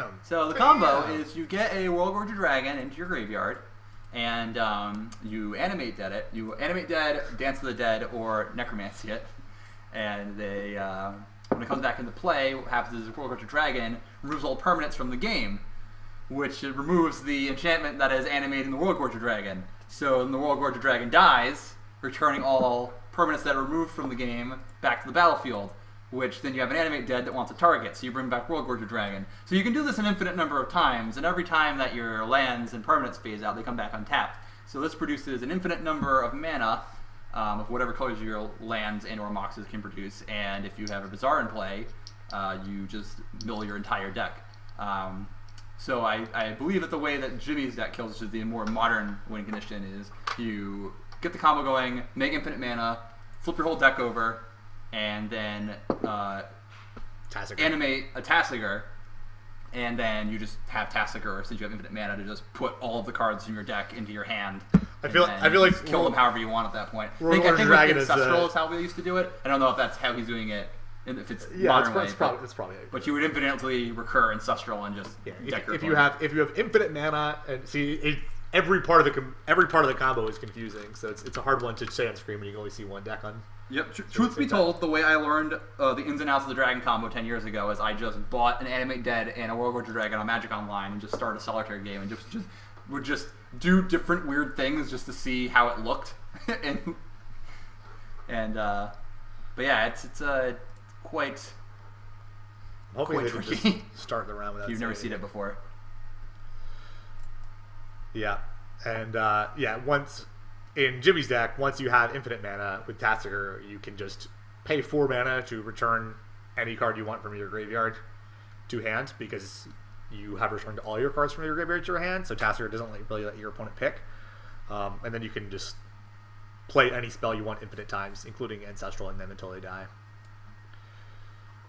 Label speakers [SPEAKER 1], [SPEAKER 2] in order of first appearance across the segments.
[SPEAKER 1] Bam!
[SPEAKER 2] So the combo is you get a World Gorger Dragon into your graveyard, and you animate dead it. You animate dead, Dance of the Dead, or Necromancy it. And they, when it comes back into play, what happens is the World Gorger Dragon removes all permanents from the game, which removes the enchantment that is animating the World Gorger Dragon. So when the World Gorger Dragon dies, returning all permanents that are removed from the game back to the battlefield, which then you have an animate dead that wants a target, so you bring back World Gorger Dragon. So you can do this an infinite number of times, and every time that your lands and permanents phase out, they come back untapped. So this produces an infinite number of mana of whatever colors your lands and or moxes can produce, and if you have a Bazaar in play, you just mill your entire deck. So I believe that the way that Jimmy's deck kills, which is the more modern win condition, is you get the combo going, make infinite mana, flip your whole deck over, and then animate a Tasigur, and then you just have Tasigur, since you have infinite mana, to just put all of the cards in your deck into your hand.
[SPEAKER 1] I feel like
[SPEAKER 2] kill them however you want at that point. I think Ancestral is how we used to do it. I don't know if that's how he's doing it. If it's modern way,
[SPEAKER 1] it's probably.
[SPEAKER 2] But you would infinitely recur Ancestral and just deck your
[SPEAKER 1] if you have infinite mana, and see every part of the combo is confusing, so it's a hard one to say on screen when you can only see one deck on.
[SPEAKER 2] Yep. Truth be told, the way I learned the ins and outs of the Dragon combo 10 years ago is I just bought an Animate Dead and a World Gorger Dragon on Magic Online and just started a solitaire game and would just do different weird things just to see how it looked. But yeah, it's quite tricky.
[SPEAKER 1] Starting around with that.
[SPEAKER 2] You've never seen it before.
[SPEAKER 1] Yeah, and once in Jimmy's deck, once you have infinite mana with Tasigur, you can just pay 4 mana to return any card you want from your graveyard to hand, because you have returned all your cards from your graveyard to your hand, so Tasigur doesn't really let your opponent pick. And then you can just play any spell you want infinite times, including Ancestral and them until they die.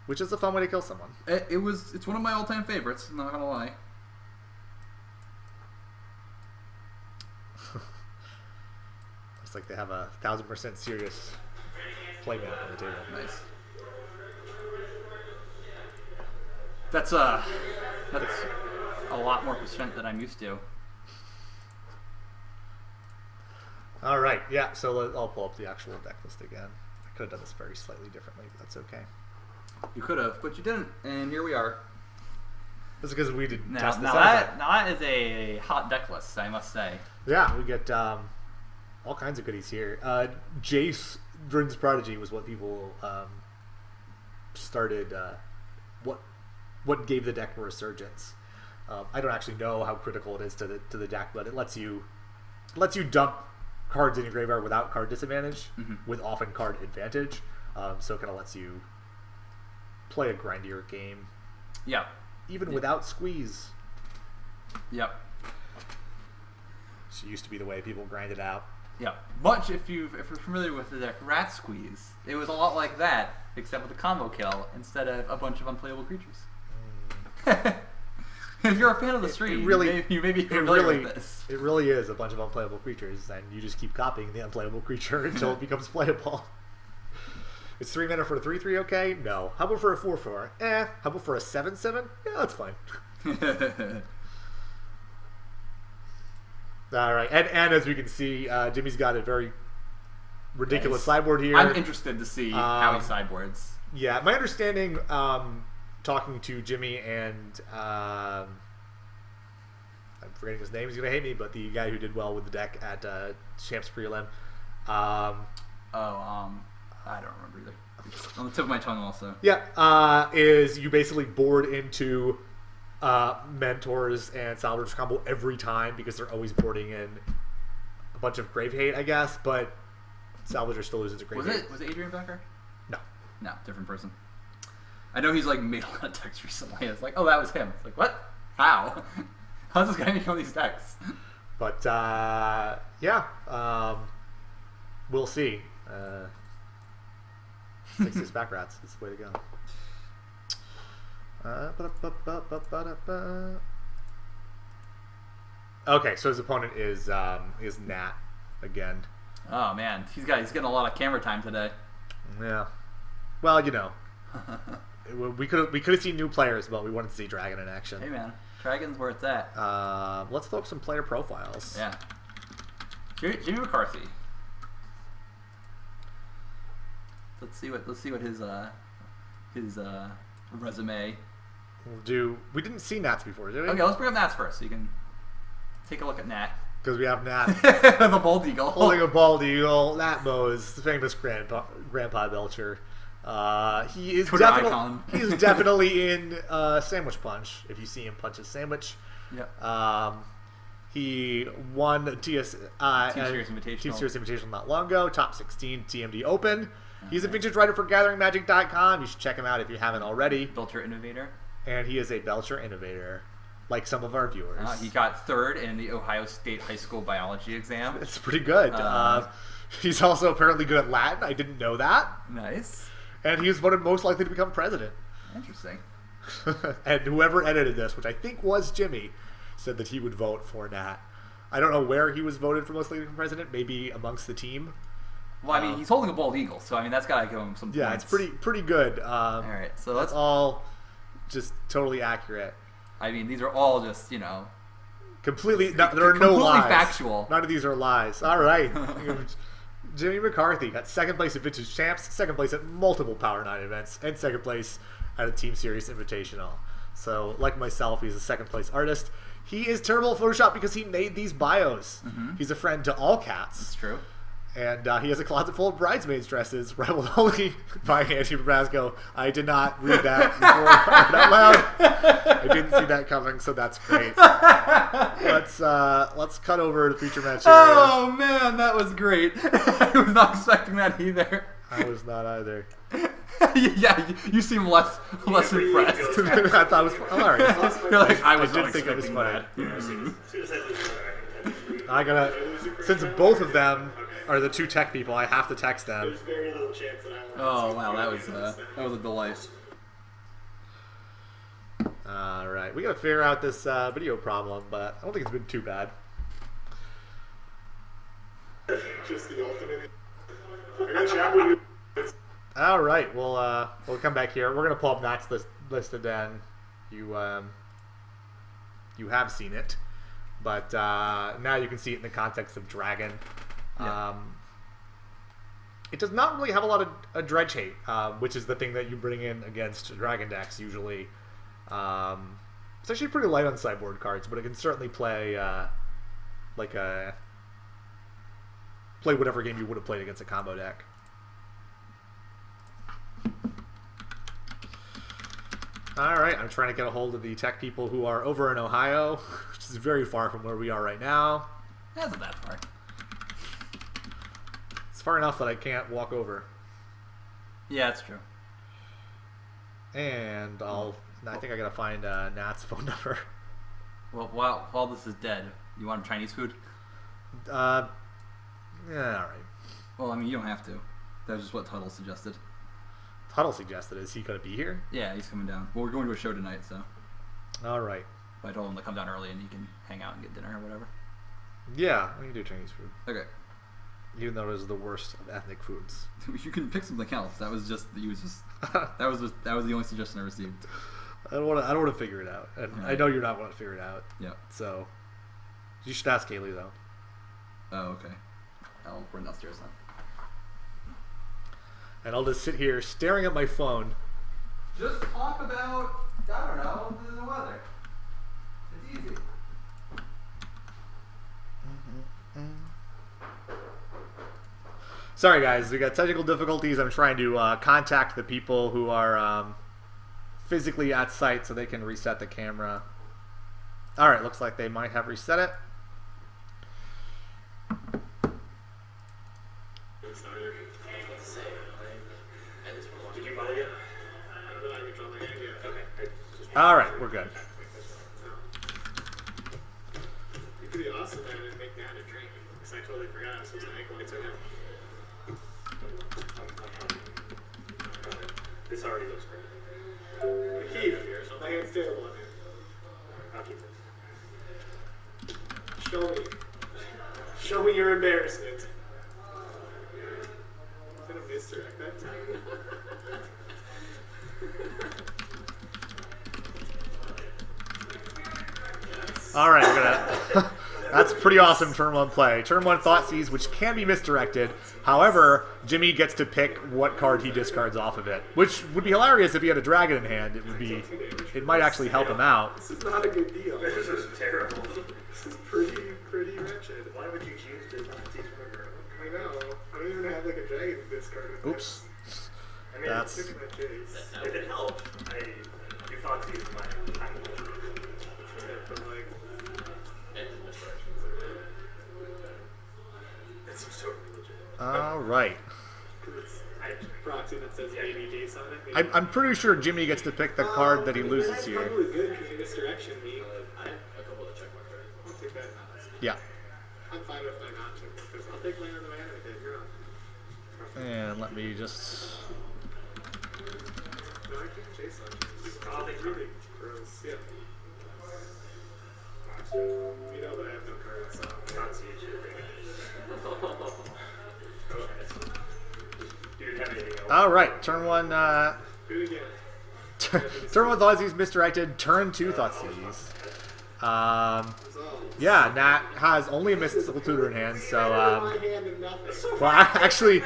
[SPEAKER 1] Which is a fun way to kill someone.
[SPEAKER 2] It's one of my all-time favorites, I'm not gonna lie.
[SPEAKER 1] Looks like they have a 1000% serious playmat on the table.
[SPEAKER 2] Nice. That's a lot more percent than I'm used to.
[SPEAKER 1] All right, yeah. So I'll pull up the actual deck list again. I could have done this very slightly differently, but that's okay.
[SPEAKER 2] You could have, but you didn't, and here we are.
[SPEAKER 1] That's because we did test this
[SPEAKER 2] out. Now that is a hot deck list, I must say.
[SPEAKER 1] Yeah, we get all kinds of goodies here. Jace, Drin's Prodigy was what people started. What gave the deck a resurgence? I don't actually know how critical it is to the deck, but it lets you dump cards in your graveyard without card disadvantage, with often card advantage. So it kind of lets you play a grindier game.
[SPEAKER 2] Yeah.
[SPEAKER 1] Even without squeeze.
[SPEAKER 2] Yep.
[SPEAKER 1] Which used to be the way people grinded out.
[SPEAKER 2] Yeah. Much if you're familiar with the deck Rat Squeeze, it was a lot like that, except with a combo kill instead of a bunch of unplayable creatures. If you're a fan of the stream, you may be familiar with this.
[SPEAKER 1] It really is a bunch of unplayable creatures, and you just keep copying the unplayable creature until it becomes playable. Is 3 mana for a 3/3 okay? No. How about for a 4/4? How about for a 7/7? Yeah, that's fine. All right, and as we can see, Jimmy's got a very ridiculous sideboard here.
[SPEAKER 2] I'm interested to see how he sideboards.
[SPEAKER 1] Yeah, my understanding, talking to Jimmy and I'm forgetting his name. He's gonna hate me, but the guy who did well with the deck at Champs Prelim.
[SPEAKER 2] I don't remember either. On the tip of my tongue, also.
[SPEAKER 1] Yeah, is you basically board into Mentors and Salvage combo every time because they're always boarding in a bunch of Grave Hate, I guess, but Salvager still loses to Grave Hate.
[SPEAKER 2] Was it Adrian Becker?
[SPEAKER 1] No,
[SPEAKER 2] different person. I know he's like made a lot of decks recently. It's like, oh, that was him. It's like, what? How? How's this guy making all these decks?
[SPEAKER 1] But we'll see. 6 back rats is the way to go. Okay, so his opponent is Nat again.
[SPEAKER 2] Oh man, he's getting a lot of camera time today.
[SPEAKER 1] Yeah. Well, you know, we could have seen new players, but we wanted to see Dragon in action.
[SPEAKER 2] Hey man, Dragon's where it's at.
[SPEAKER 1] Let's throw up some player profiles.
[SPEAKER 2] Yeah. Jimmy McCarthy. Let's see what his resume.
[SPEAKER 1] We didn't see Nats before, did we?
[SPEAKER 2] Okay, let's bring up Nats first, so you can take a look at Nat.
[SPEAKER 1] Because we have Nat
[SPEAKER 2] The bald eagle.
[SPEAKER 1] holding a bald eagle. Nat Moes, the famous Grandpa Belcher. He is definitely in Sandwich Punch. If you see him punch his sandwich.
[SPEAKER 2] Yep.
[SPEAKER 1] He won the Team Series Invitational not long ago. Top 16 TMD Open. He's a vintage writer for GatheringMagic.com. You should check him out if you haven't already.
[SPEAKER 2] Belcher Innovator. And
[SPEAKER 1] he is a Belcher Innovator, like some of our viewers.
[SPEAKER 2] He got third in the Ohio State High School biology exam.
[SPEAKER 1] It's pretty good. He's also apparently good at Latin. I didn't know that.
[SPEAKER 2] Nice.
[SPEAKER 1] And he was voted most likely to become president.
[SPEAKER 2] Interesting.
[SPEAKER 1] And whoever edited this, which I think was Jimmy, said that he would vote for Nat. I don't know where he was voted for most likely to become president. Maybe amongst the team.
[SPEAKER 2] Well, I mean, he's holding a bald eagle, so I mean that's gotta give him some points.
[SPEAKER 1] Yeah, it's pretty good.
[SPEAKER 2] All right, so
[SPEAKER 1] that's all just totally accurate.
[SPEAKER 2] I mean, these are all just there are
[SPEAKER 1] no lies.
[SPEAKER 2] Factual.
[SPEAKER 1] None of these are lies. All right, Jimmy McCarthy got second place at Vintage Champs, second place at multiple Power 9 events, and second place at a Team Series Invitational. So, like myself, he's a second place artist. He is terrible at Photoshop because he made these bios. Mm-hmm. He's a friend to all cats.
[SPEAKER 2] That's true.
[SPEAKER 1] And he has a closet full of bridesmaids' dresses, rivaled only by Angie Brasco. I did not read that before I read out loud. I didn't see that coming, so that's great. Let's cut over to feature match area.
[SPEAKER 2] Oh man, that was great. I was not expecting that either.
[SPEAKER 1] I was not either.
[SPEAKER 2] Yeah, you seem less impressed.
[SPEAKER 1] I thought it was hilarious.
[SPEAKER 2] You're like, I
[SPEAKER 1] did think it was funny. I gotta, since both of them are the two tech people, I have to text them.
[SPEAKER 3] There's very little chance that I
[SPEAKER 2] will. Oh wow, that was a delight.
[SPEAKER 1] All right, we gotta figure out this video problem, but I don't think it's been too bad.
[SPEAKER 3] Just the ultimate. I gotta chat with you.
[SPEAKER 1] All right, we'll come back here. We're gonna pull up Nat's list again. You have seen it, but now you can see it in the context of Dragon. Yeah. It does not really have a lot of dredge hate, which is the thing that you bring in against Dragon decks usually. It's actually pretty light on sideboard cards, but it can certainly play play whatever game you would have played against a combo deck. All right, I'm trying to get a hold of the tech people who are over in Ohio, which is very far from where we are right now.
[SPEAKER 2] That's not that far.
[SPEAKER 1] It's far enough that I can't walk over.
[SPEAKER 2] Yeah, that's true.
[SPEAKER 1] And I think I gotta find Nat's phone number.
[SPEAKER 2] Well, while this is dead, you want Chinese food?
[SPEAKER 1] Yeah, all right.
[SPEAKER 2] Well, I mean, you don't have to. That was just what Tuttle suggested.
[SPEAKER 1] Tuttle suggested. Is he gonna be here?
[SPEAKER 2] Yeah, he's coming down. Well, we're going to a show tonight, so.
[SPEAKER 1] All right.
[SPEAKER 2] But I told him to come down early and he can hang out and get dinner or whatever.
[SPEAKER 1] Yeah, we can do Chinese food.
[SPEAKER 2] Okay.
[SPEAKER 1] Even though it is the worst of ethnic foods.
[SPEAKER 2] You can pick something else. That was that was the only suggestion I received.
[SPEAKER 1] I don't want to figure it out, and right. I know you're not going to figure it out.
[SPEAKER 2] Yeah.
[SPEAKER 1] So you should ask Kaylee though.
[SPEAKER 2] Oh, okay. I'll run downstairs then.
[SPEAKER 1] And I'll just sit here staring at my phone.
[SPEAKER 2] Just talk about, I don't know, the weather. It's easy.
[SPEAKER 1] Sorry guys, we got technical difficulties. I'm trying to contact the people who are physically at site so they can reset the camera. Alright, looks like they might have reset it. Alright, we're good.
[SPEAKER 3] It could be awesome man, and make that a drink. Because I totally forgot I was supposed to make one. It's okay. This already looks great. Keith, my hand's terrible on it. I'll keep this. Show me your embarrassment. Is that a misdirect that time?
[SPEAKER 1] All right, we're gonna. That's pretty awesome turn 1 play. Turn 1 Thoughtseize, which can be misdirected. However, Jimmy gets to pick what card he discards off of it, which would be hilarious if he had a dragon in hand. It might actually help him out.
[SPEAKER 3] This is not a good deal.
[SPEAKER 4] This is terrible.
[SPEAKER 3] This is pretty wretched.
[SPEAKER 4] Why would you choose to not teach River?
[SPEAKER 3] I know. I don't even have like a dragon discard.
[SPEAKER 1] Oops.
[SPEAKER 4] I mean,
[SPEAKER 1] That's.
[SPEAKER 3] Look at that chase.
[SPEAKER 4] if it helped, you thought to use my time.
[SPEAKER 3] But like,
[SPEAKER 4] That seems totally legit.
[SPEAKER 1] All right.
[SPEAKER 3] it's proxy that says baby Jace on it.
[SPEAKER 1] I'm pretty sure Jimmy gets to pick the card that he loses
[SPEAKER 3] That's
[SPEAKER 1] here.
[SPEAKER 3] probably good because you misdirection me. I'll take that.
[SPEAKER 1] Yeah.
[SPEAKER 3] I'm fine with my not check because I'll take land on the mana again. You're on.
[SPEAKER 1] And let me just.
[SPEAKER 3] No, I can't chase on you.
[SPEAKER 4] Oh, they
[SPEAKER 3] really gross. Yeah. You know that I have no cards, so.
[SPEAKER 4] Not see it shit. Dude, have anything else?
[SPEAKER 1] All right. Turn 1.
[SPEAKER 3] Do it again.
[SPEAKER 1] Turn 1 Thoughtseize misdirected. Turn 2 Thoughtseize.
[SPEAKER 3] Resolve.
[SPEAKER 1] Yeah, Nat has only a mystical tutor in hand, so
[SPEAKER 3] My hand and nothing.
[SPEAKER 1] well, actually,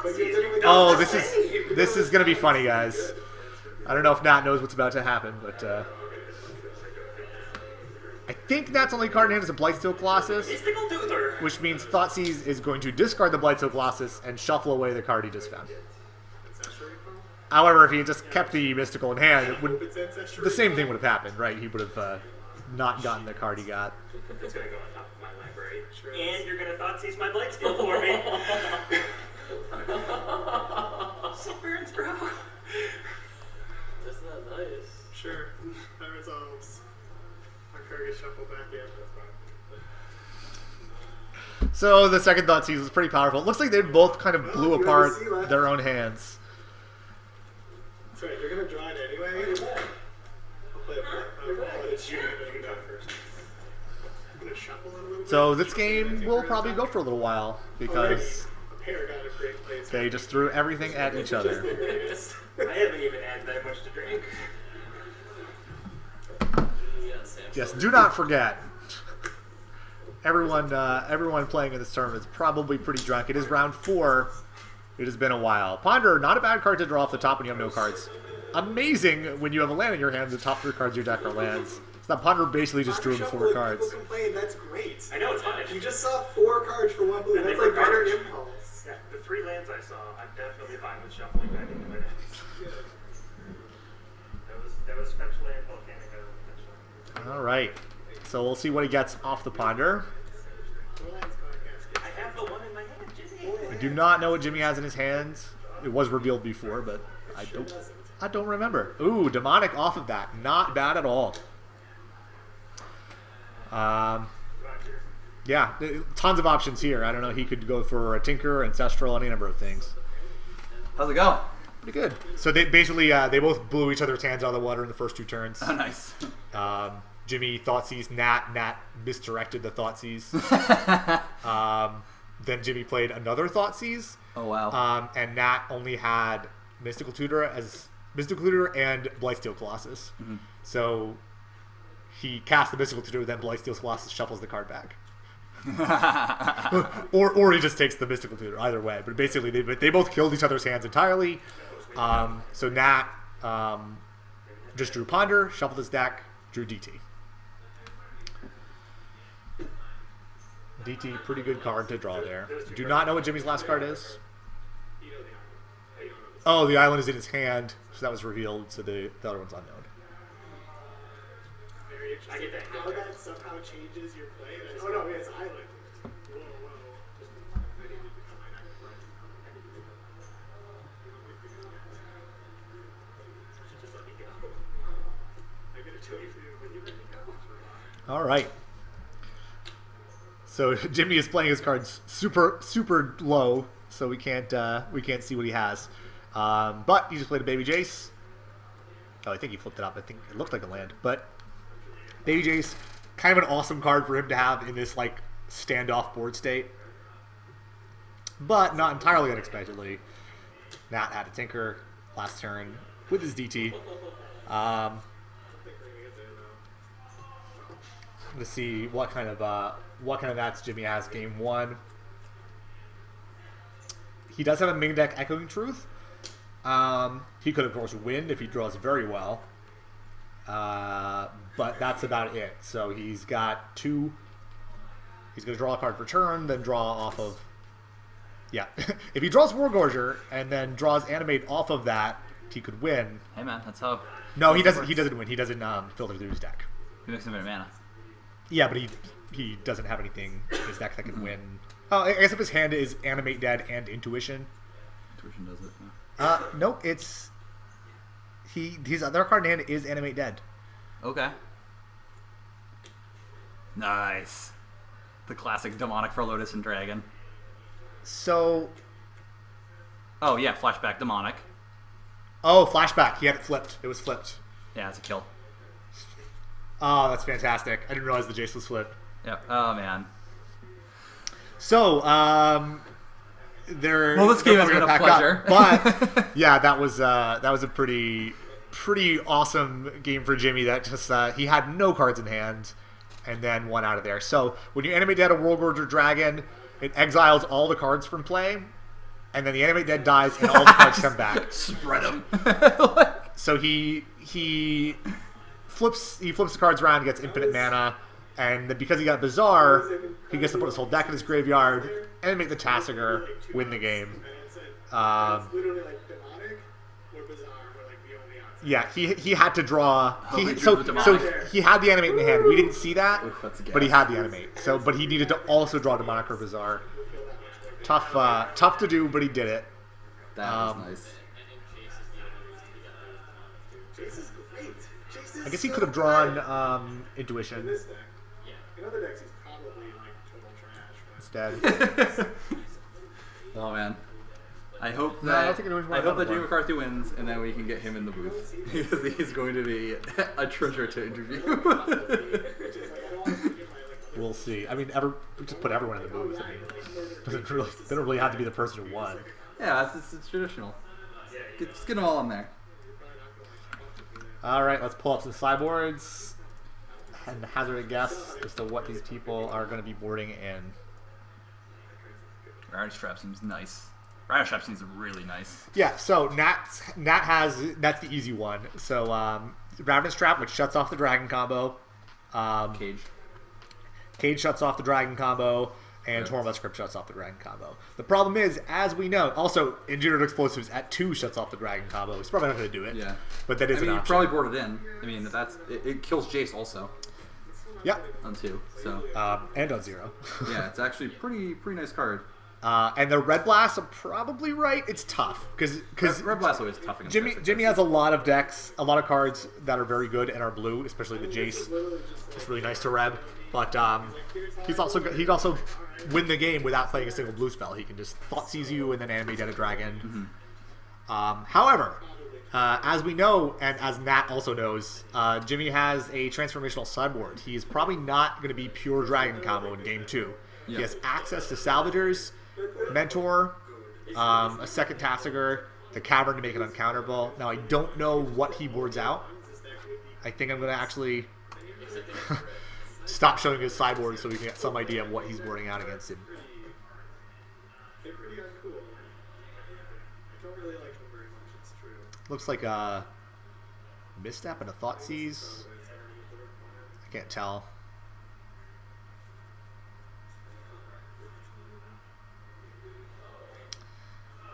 [SPEAKER 3] But you're literally
[SPEAKER 1] oh, this is gonna be funny, guys. I don't know if Nat knows what's about to happen, but I think Nat's only card in hand is a Blightsteel Colossus,
[SPEAKER 4] Mystical Tuther.
[SPEAKER 1] which means Thoughtseize is going to discard the Blightsteel Colossus and shuffle away the card he just found. However, if he had just kept the mystical in hand, it would the same thing would have happened, right? He would have not gotten the card he got.
[SPEAKER 4] It's gonna go on top of my library. And you're gonna Thoughtseize my blight skill for me. Severance, bro.
[SPEAKER 5] Isn't that nice?
[SPEAKER 3] Sure. That resolves. My card gets shuffled back in. That's fine.
[SPEAKER 1] So the second Thoughtseize is pretty powerful. It looks like they both kind of blew
[SPEAKER 3] you have
[SPEAKER 1] apart
[SPEAKER 3] a sea left.
[SPEAKER 1] their own hands.
[SPEAKER 3] That's right. You're gonna draw it anyway. I'll play a shoot. You go first. I'm gonna shuffle it a little bit.
[SPEAKER 1] So this game will probably go for a little while because
[SPEAKER 3] A pair got a great place.
[SPEAKER 1] they just threw everything at each other.
[SPEAKER 4] I haven't even had that much to drink.
[SPEAKER 5] Yeah, Sam.
[SPEAKER 1] Yes, do not forget. Everyone playing in this tournament is probably pretty drunk. It is round 4. It has been a while. Ponder, not a bad card to draw off the top when you have no cards. Amazing when you have a land in your hand, the top 3 cards of your deck are lands. So that Ponder basically just drew him 4 cards.
[SPEAKER 3] People complain, that's great.
[SPEAKER 4] I know it's fine.
[SPEAKER 3] You just saw 4 cards for 1 blue.
[SPEAKER 4] And
[SPEAKER 3] That's
[SPEAKER 4] they
[SPEAKER 3] like
[SPEAKER 4] were
[SPEAKER 3] better
[SPEAKER 4] garbage.
[SPEAKER 3] impulse.
[SPEAKER 4] Yeah, the 3 lands I saw, I'm definitely fine with shuffling back into my deck. That was fetch land, volcanic, I was fetch land.
[SPEAKER 1] All right. So we'll see what he gets off the Ponder.
[SPEAKER 4] I have the one in my hand, Jimmy.
[SPEAKER 1] I do not know what Jimmy has in his hands. It was revealed before, but I don't remember. Ooh, demonic off of that. Not bad at all. Yeah, tons of options here. I don't know. He could go for a Tinker, Ancestral, any number of things.
[SPEAKER 2] How's it going?
[SPEAKER 1] Pretty good. So they basically they both blew each other's hands out of the water in the first 2 turns.
[SPEAKER 2] Oh, nice.
[SPEAKER 1] Jimmy Thoughtseize, Nat misdirected the Thoughtseize. Then Jimmy played another Thoughtseize.
[SPEAKER 2] Oh, wow.
[SPEAKER 1] And Nat only had Mystical Tutor and Blightsteel Colossus.
[SPEAKER 2] Mm-hmm.
[SPEAKER 1] So he cast the Mystical Tutor, then Blightsteel Colossus shuffles the card back. or he just takes the Mystical Tutor. Either way, but basically they both killed each other's hands entirely. So Nat just drew Ponder, shuffled his deck, drew DT. DT, pretty good card to draw there. Do not know what Jimmy's last card is. Oh, the island is in his hand, so that was revealed, so the other one's unknown.
[SPEAKER 3] Very interesting.
[SPEAKER 4] I get that.
[SPEAKER 3] How that somehow changes your play. Oh no, it's island. Whoa, whoa. I needed to come in.
[SPEAKER 4] Just let me go.
[SPEAKER 3] I get a 2 when you let me go.
[SPEAKER 1] All right. So Jimmy is playing his cards super low, so we can't see what he has. But he just played a Baby Jace. Oh, I think he flipped it up. I think it looked like a land, but Baby Jace, kind of an awesome card for him to have in this like standoff board state, but not entirely unexpectedly. Nat had a Tinker last turn with his DT. to see what kind of nats Jimmy has game 1. He does have a main deck Echoing Truth. He could, of course, win if he draws very well. But that's about it. So he's got 2. He's going to draw a card for turn, then draw off of... Yeah. If he draws Wargorger and then draws Animate off of that, he could win.
[SPEAKER 2] Hey, man, that's how...
[SPEAKER 1] No, he doesn't. He doesn't win. He doesn't filter through his deck.
[SPEAKER 2] He makes infinite mana.
[SPEAKER 1] Yeah, but he doesn't have anything in his deck that can win. Oh, I guess if his hand is Animate Dead and Intuition.
[SPEAKER 2] Intuition does it, yeah.
[SPEAKER 1] Nope, it's... His other card in hand is Animate Dead.
[SPEAKER 2] Okay. Nice. The classic Demonic for Lotus and Dragon.
[SPEAKER 1] So...
[SPEAKER 2] Oh, yeah, flashback Demonic.
[SPEAKER 1] Oh, flashback. He had it flipped. It was flipped.
[SPEAKER 2] Yeah, it's a kill.
[SPEAKER 1] Oh, that's fantastic. I didn't realize the Jace was flipped.
[SPEAKER 2] Yep. Oh, man.
[SPEAKER 1] So,
[SPEAKER 2] Well, this game has been a pleasure.
[SPEAKER 1] But yeah, that was a pretty awesome game for Jimmy. That just he had no cards in hand, and then won out of there. So when you animate dead a Worldgorger Dragon, it exiles all the cards from play, and then the animate dead dies, and all the cards come back.
[SPEAKER 2] Spread them.
[SPEAKER 1] So he flips the cards around, gets infinite mana. And because he got Bizarre, he gets to put his whole deck in his graveyard and make the Tassiger win the game. Yeah, he had to draw. So he had the animate in the hand. We didn't see that, but he had the animate. But he needed to also draw Demonic or Bizarre. Tough to do, but he did it.
[SPEAKER 2] That was nice.
[SPEAKER 1] I guess he could have drawn Intuition.
[SPEAKER 3] In other decks, he's probably like total trash.
[SPEAKER 1] Instead.
[SPEAKER 2] Oh man, I hope
[SPEAKER 1] No, I
[SPEAKER 2] that
[SPEAKER 1] don't think it was
[SPEAKER 2] I hope that Jimmy
[SPEAKER 1] one.
[SPEAKER 2] McCarthy wins, and then we can get him in the booth because he's going to be a treasure to interview.
[SPEAKER 1] We'll see. I mean, just put everyone in the booth. I mean, they don't really have to be the person who won.
[SPEAKER 2] Yeah, it's traditional. Just get them all in there.
[SPEAKER 1] All right, let's pull up some sideboards and hazard a guess as to what these people are going to be boarding in.
[SPEAKER 2] Rarity Strap seems nice. Rarity Strap seems really nice.
[SPEAKER 1] Yeah, so that's the easy one. So Ravenous Trap, which shuts off the dragon combo. Cage shuts off the dragon combo, and Tormod's Script shuts off the dragon combo. The problem is, as we know, also Engineered Explosives at 2 shuts off the dragon combo. He's probably not going to do it.
[SPEAKER 2] Yeah,
[SPEAKER 1] but that is an
[SPEAKER 2] you
[SPEAKER 1] option.
[SPEAKER 2] probably board it in. I mean, it kills Jace also.
[SPEAKER 1] Yep.
[SPEAKER 2] On 2, so.
[SPEAKER 1] And on 0.
[SPEAKER 2] Yeah, it's actually pretty nice card.
[SPEAKER 1] And the Red Blast, I'm probably right. It's tough because
[SPEAKER 2] Red Blast always tough against
[SPEAKER 1] Jimmy has a lot of decks, a lot of cards that are very good and are blue, especially the Jace. It's really nice to Reb, but he's also win the game without playing a single blue spell. He can just Thought Seize you and then animate Dead a Dragon. Mm-hmm. However, as we know, and as Nat also knows, Jimmy has a transformational sideboard. He is probably not going to be pure Dragon combo in Game 2. He has access to Salvagers, Mentor, a second Tassiger, the Cavern to make it uncounterable. Now, I don't know what he boards out. I think I'm going to actually stop showing his sideboard so we can get some idea of what he's boarding out against him.
[SPEAKER 3] They're pretty uncool. I don't really like them very much, it's true.
[SPEAKER 1] Looks like a Misstep and a Thought Seize. I can't tell.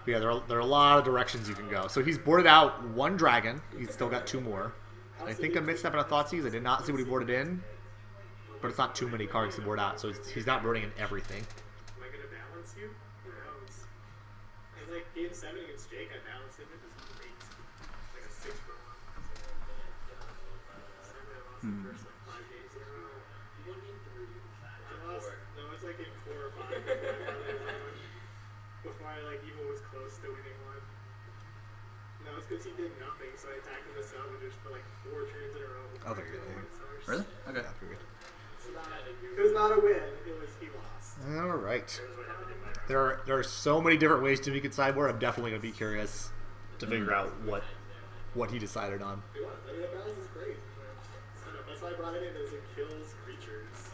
[SPEAKER 1] But yeah, there are a lot of directions you can go. So he's boarded out 1 dragon. He's still got 2 more. I think a Misstep and a Thought Seize. I did not see what he boarded in. But it's not too many cards to board out, so he's not boarding in everything.
[SPEAKER 3] Am I going to balance you? Who knows? In like game 7 against Jake, I balanced him. It was great. Like a 6 for 1. I lost the first like 5 games in a row. No, it's like game 4 or 5. Before I like even was close to winning one. No, it's because he did nothing, so I attacked him with salvagers for like 4 turns in a row.
[SPEAKER 1] Oh, there you go.
[SPEAKER 2] Really? Okay.
[SPEAKER 1] Yeah, pretty good.
[SPEAKER 3] It was not a win. He lost.
[SPEAKER 1] All right. There are so many different ways to make it sideboard. I'm definitely going to be curious to figure out what he decided on.
[SPEAKER 3] I mean, the balance is great. That's why I brought it in, as it kills creatures.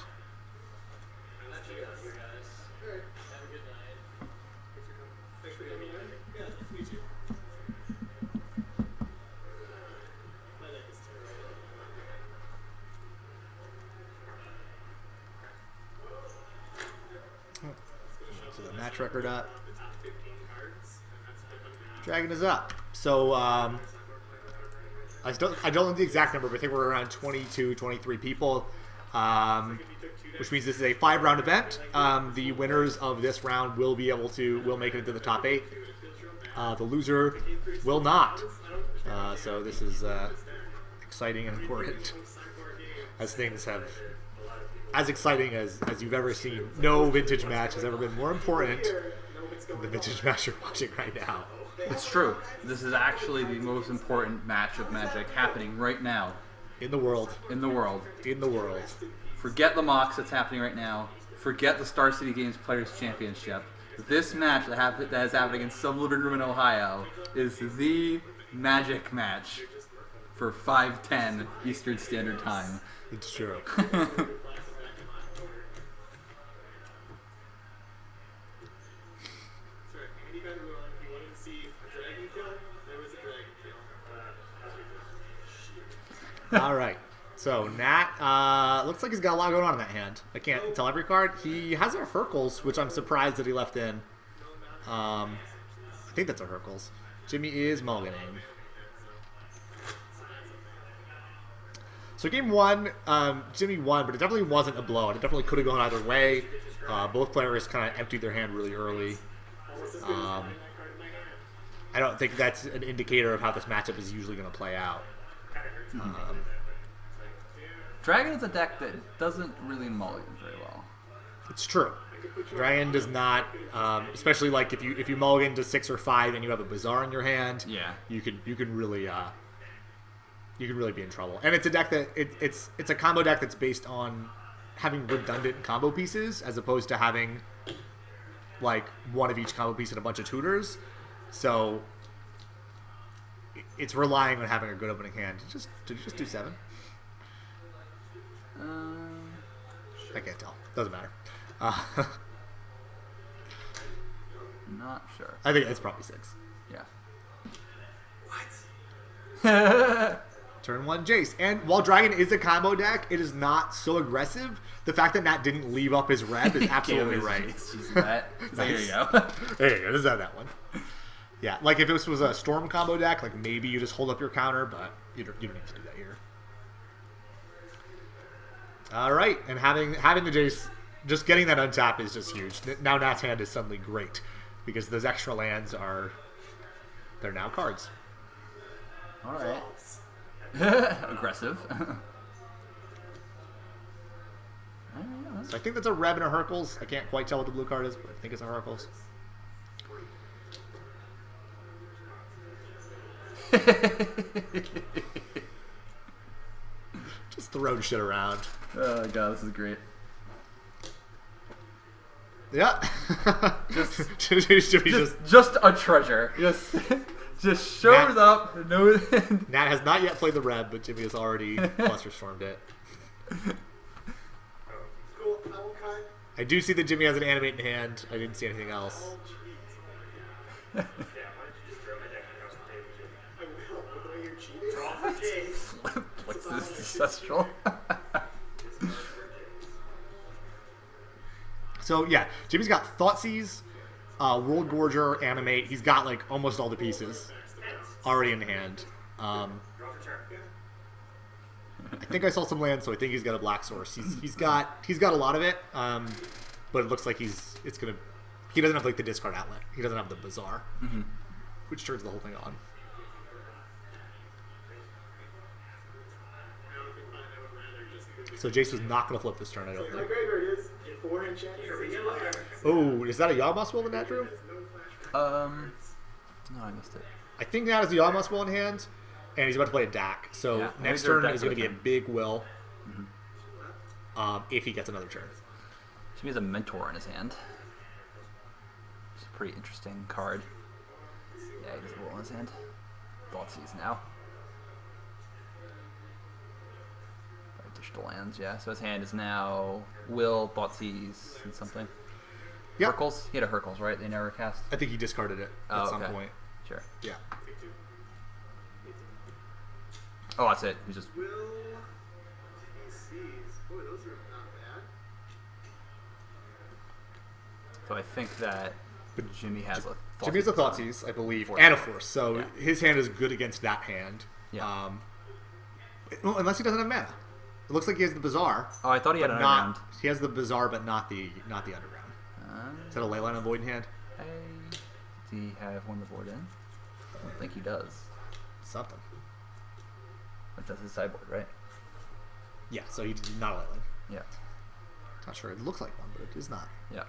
[SPEAKER 4] I'll check it out here, guys.
[SPEAKER 3] Alright.
[SPEAKER 4] Have a good night.
[SPEAKER 3] Thanks for coming in. Yeah, nice to meet you. My neck is terrible.
[SPEAKER 1] So the match record up.
[SPEAKER 3] The top 15 cards, and that's what I'm gonna
[SPEAKER 1] Dragon is up. So I don't know the exact number, but I think we're around 22, 23 people. Which means this is a 5-round event. The winners of this round will make it into the top 8. The loser will not. So this is exciting and important. As exciting as you've ever seen. No vintage match has ever been more important than the vintage match you're watching right now.
[SPEAKER 2] It's true. This is actually the most important match of Magic happening right now.
[SPEAKER 1] In the world.
[SPEAKER 2] In the world.
[SPEAKER 1] In the world.
[SPEAKER 2] Forget the mocks that's happening right now. Forget the Star City Games Players Championship. This match that is happening in some living room in Ohio is the Magic match for 5:10 Eastern Standard Time.
[SPEAKER 1] It's true. All right. So Nat looks like he's got a lot going on in that hand. I can't tell every card. He has a Hercules, which I'm surprised that he left in. I think that's a Hercules. Jimmy is mulliganing. So game 1, Jimmy won, but it definitely wasn't a blowout. It definitely could have gone either way. Both players kind of emptied their hand really early. I don't think that's an indicator of how this matchup is usually going to play out.
[SPEAKER 2] Dragon is a deck that doesn't really mulligan very well.
[SPEAKER 1] It's true. Dragon does not, especially like if you mulligan to 6 or 5 and you have a Bazaar in your hand.
[SPEAKER 2] Yeah,
[SPEAKER 1] you can really be in trouble. And it's a deck that it's a combo deck that's based on having redundant combo pieces as opposed to having like one of each combo piece and a bunch of tutors. So it's relying on having a good opening hand. Did you just do 7? I can't tell. Doesn't matter.
[SPEAKER 2] Not sure.
[SPEAKER 1] I think it's probably 6.
[SPEAKER 2] Yeah.
[SPEAKER 1] What? Turn 1 Jace. And while Dragon is a combo deck, it is not so aggressive. The fact that Nat didn't leave up his rep is absolutely right.
[SPEAKER 2] There you go.
[SPEAKER 1] There you go. This is that one. Yeah, like if this was a Storm combo deck, like maybe you just hold up your counter, but you don't need to do that here. All right, and having the Jace, just getting that untap is just huge. Now Nat's hand is suddenly great because those extra lands they're now cards.
[SPEAKER 2] All right. Aggressive.
[SPEAKER 1] So I think that's a Reb and a Hercules. I can't quite tell what the blue card is, but I think it's a Hercules. Just throwing shit around.
[SPEAKER 2] Oh god, this is great.
[SPEAKER 1] Yeah.
[SPEAKER 2] just a treasure. Just shows up. No.
[SPEAKER 1] Nat has not yet played the Reb, but Jimmy has already cluster stormed it.
[SPEAKER 3] Cool. I will cut.
[SPEAKER 1] I do see that Jimmy has an animate in hand. I didn't see anything else.
[SPEAKER 4] Yeah, why don't you just throw my deck across the table, Jim?
[SPEAKER 3] I will. But the way you're cheating.
[SPEAKER 4] Draw for Jace.
[SPEAKER 2] What's this ancestral?
[SPEAKER 1] So yeah, Jimmy's got Thoughtseize, World Gorger, Animate. He's got like almost all the pieces already in hand.
[SPEAKER 4] Draw for turn.
[SPEAKER 1] I think I saw some land, so I think he's got a Black Source. He's got a lot of it, but it looks like he doesn't have like the discard outlet. He doesn't have the Bazaar, which turns the whole thing on. So Jace was not going to flip this turn, I don't
[SPEAKER 3] My
[SPEAKER 1] think.
[SPEAKER 3] graveyard is in 4 enchantments.
[SPEAKER 4] Here we go.
[SPEAKER 1] Oh, is that a Yawgmoth Will in that room?
[SPEAKER 2] No, I missed it.
[SPEAKER 1] I think Nat has the Yawgmoth Will in hand, and he's about to play a DAC. So
[SPEAKER 2] Yeah,
[SPEAKER 1] next
[SPEAKER 2] maybe their
[SPEAKER 1] turn
[SPEAKER 2] deck
[SPEAKER 1] is going to be a
[SPEAKER 2] with him.
[SPEAKER 1] big Will, if he gets another turn.
[SPEAKER 2] He has a Mentor in his hand. It's a pretty interesting card. Yeah, he does a will in his hand. Thoughtseize now. the lands, yeah. So his hand is now Will, Thoughtseize, and something.
[SPEAKER 1] Yep.
[SPEAKER 2] Hercules? He had a Hercules, right? They never cast?
[SPEAKER 1] I think he discarded it at some point.
[SPEAKER 2] Sure.
[SPEAKER 1] Yeah.
[SPEAKER 2] Oh, that's it. He's just...
[SPEAKER 3] Will TCs. Boy, those are not bad.
[SPEAKER 2] So I think that Jimmy has a...
[SPEAKER 1] Jimmy has a Thoughtseize, I believe,
[SPEAKER 2] Force.
[SPEAKER 1] and a Force. So
[SPEAKER 2] Yeah.
[SPEAKER 1] his hand is good against that hand.
[SPEAKER 2] Yeah.
[SPEAKER 1] Well, unless he doesn't have mana. It looks like he has the Bazaar.
[SPEAKER 2] Oh, I thought he had
[SPEAKER 1] but
[SPEAKER 2] an
[SPEAKER 1] not.
[SPEAKER 2] underground.
[SPEAKER 1] He has the Bazaar, but not the underground. Is that a Leyline and Void in hand?
[SPEAKER 2] Does he have one to board in? I don't think he does.
[SPEAKER 1] Something.
[SPEAKER 2] But that's his sideboard, right?
[SPEAKER 1] Yeah, so he did not a Leyline.
[SPEAKER 2] Yeah.
[SPEAKER 1] Not sure. It looks like one, but it is not.
[SPEAKER 2] Yeah.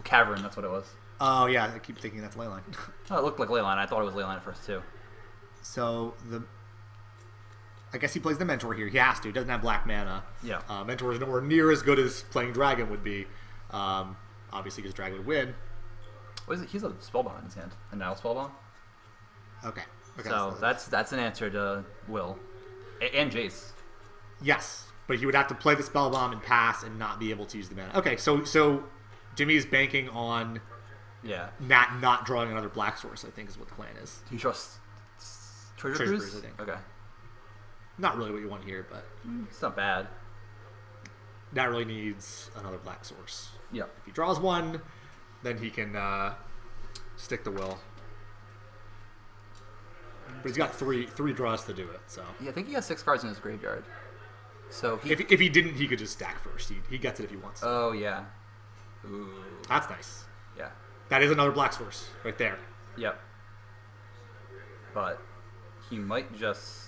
[SPEAKER 2] Cavern, that's what it was.
[SPEAKER 1] Oh, yeah. I keep thinking that's Leyline.
[SPEAKER 2] Oh, it looked like Leyline. I thought it was Leyline at first, too.
[SPEAKER 1] So I guess he plays the Mentor here. He has to. He doesn't have black mana.
[SPEAKER 2] Yeah.
[SPEAKER 1] Mentor is nowhere near as good as playing Dragon would be. Obviously, because Dragon would win.
[SPEAKER 2] What is it? He's a Spellbomb in his hand. A now Spellbomb?
[SPEAKER 1] Okay.
[SPEAKER 2] So that's an answer to Will. And Jace.
[SPEAKER 1] Yes, but he would have to play the Spellbomb and pass and not be able to use the mana. Okay, so Jimmy is banking on
[SPEAKER 2] Yeah.
[SPEAKER 1] not drawing another black source, I think is what the plan is.
[SPEAKER 2] Do you trust Treasure
[SPEAKER 1] Treasure
[SPEAKER 2] Cruise?
[SPEAKER 1] Cruise, I think.
[SPEAKER 2] Okay.
[SPEAKER 1] Not really what you want here, but
[SPEAKER 2] It's not bad.
[SPEAKER 1] that really needs another black source.
[SPEAKER 2] Yep.
[SPEAKER 1] If he draws one, then he can stick the will. But he's got three draws to do it, so.
[SPEAKER 2] Yeah, I think he has 6 cards in his graveyard. So he...
[SPEAKER 1] If he didn't, he could just stack first. He gets it if he wants to.
[SPEAKER 2] Oh, yeah. Ooh.
[SPEAKER 1] That's nice.
[SPEAKER 2] Yeah.
[SPEAKER 1] That is another black source right there.
[SPEAKER 2] Yep. But he might just...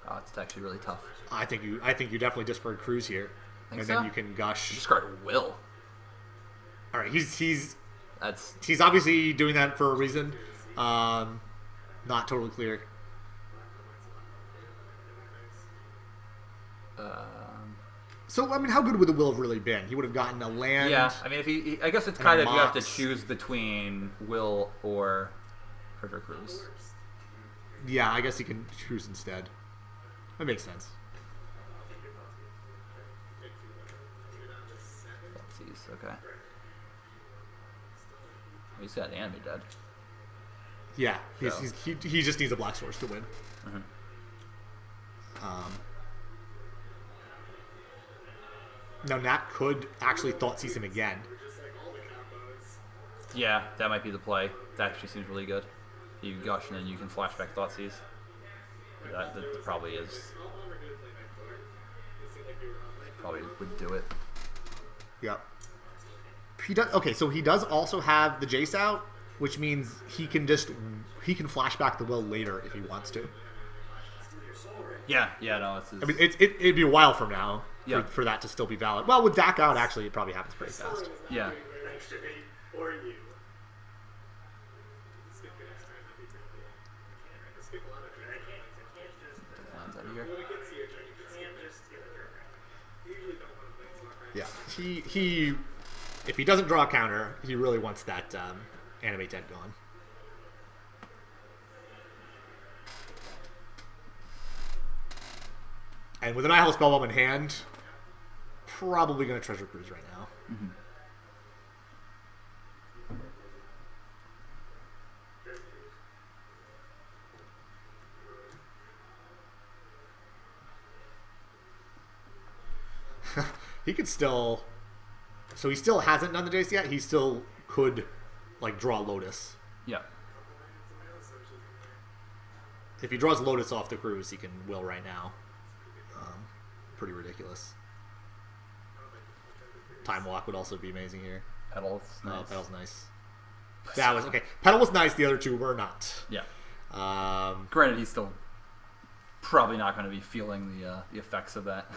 [SPEAKER 2] Oh, it's actually really tough.
[SPEAKER 1] I think you definitely discard Cruise here,
[SPEAKER 2] Think
[SPEAKER 1] and
[SPEAKER 2] so?
[SPEAKER 1] then you can Gush.
[SPEAKER 2] Discard Will.
[SPEAKER 1] All right, he's
[SPEAKER 2] That's...
[SPEAKER 1] obviously doing that for a reason. Not totally clear. So I mean, how good would the will have really been? He would have gotten a land.
[SPEAKER 2] Yeah, I mean, if he... I guess it's
[SPEAKER 1] And
[SPEAKER 2] kind
[SPEAKER 1] a
[SPEAKER 2] of... You have to
[SPEAKER 1] Mox.
[SPEAKER 2] choose between Will or Treasure Cruise.
[SPEAKER 1] Yeah, I guess he can choose instead. That makes sense.
[SPEAKER 2] Thoughtseize, okay. He's got Enemy dead.
[SPEAKER 1] Yeah,
[SPEAKER 2] So.
[SPEAKER 1] he just needs a black source to win. Now Nat could actually Thoughtseize him again.
[SPEAKER 2] Yeah, that might be the play. That actually seems really good. You Gush and then you can flashback Thoughtseize. That probably is... Probably would do it.
[SPEAKER 1] Yep. He does. Okay, so he does also have the Jace out, which means he can flash back the will later if he wants to.
[SPEAKER 2] Yeah, no, it's...
[SPEAKER 1] I mean, it'd be a while from now
[SPEAKER 2] Yeah.
[SPEAKER 1] for that to still be valid. Well, with Dak out, actually, it probably happens pretty fast.
[SPEAKER 2] Yeah.
[SPEAKER 3] Thanks to me or you.
[SPEAKER 2] Lands out of here.
[SPEAKER 1] Yeah, he if he doesn't draw a counter, he really wants that Animate Dead gone. And with an Eye Spellbomb in hand, probably going to Treasure Cruise right now. He could still... So he still hasn't done the Jace yet. He still could, like, draw Lotus.
[SPEAKER 2] Yeah.
[SPEAKER 1] If he draws Lotus off the Cruise, he can will right now. Pretty ridiculous. Time Walk would also be amazing here.
[SPEAKER 2] Petals. Nice.
[SPEAKER 1] Oh, Petal's nice. That was... Okay, Petal was nice. The other two were not.
[SPEAKER 2] Yeah.
[SPEAKER 1] Um,
[SPEAKER 2] Granted, he's still probably not going to be feeling the effects of that.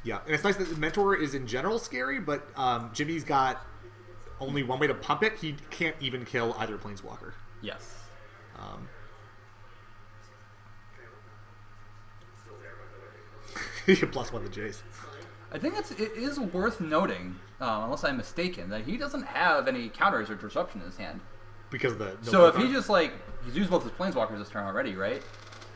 [SPEAKER 1] Yeah, and it's nice that the Mentor is in general scary, but Jimmy's got only one way to pump it. He can't even kill either Planeswalker.
[SPEAKER 2] Yes.
[SPEAKER 1] He can +1 the Jace.
[SPEAKER 2] I think it is worth noting, unless I'm mistaken, that he doesn't have any counters or disruption in his hand.
[SPEAKER 1] because of the.
[SPEAKER 2] So if he just he's used both his planeswalkers this turn already, right?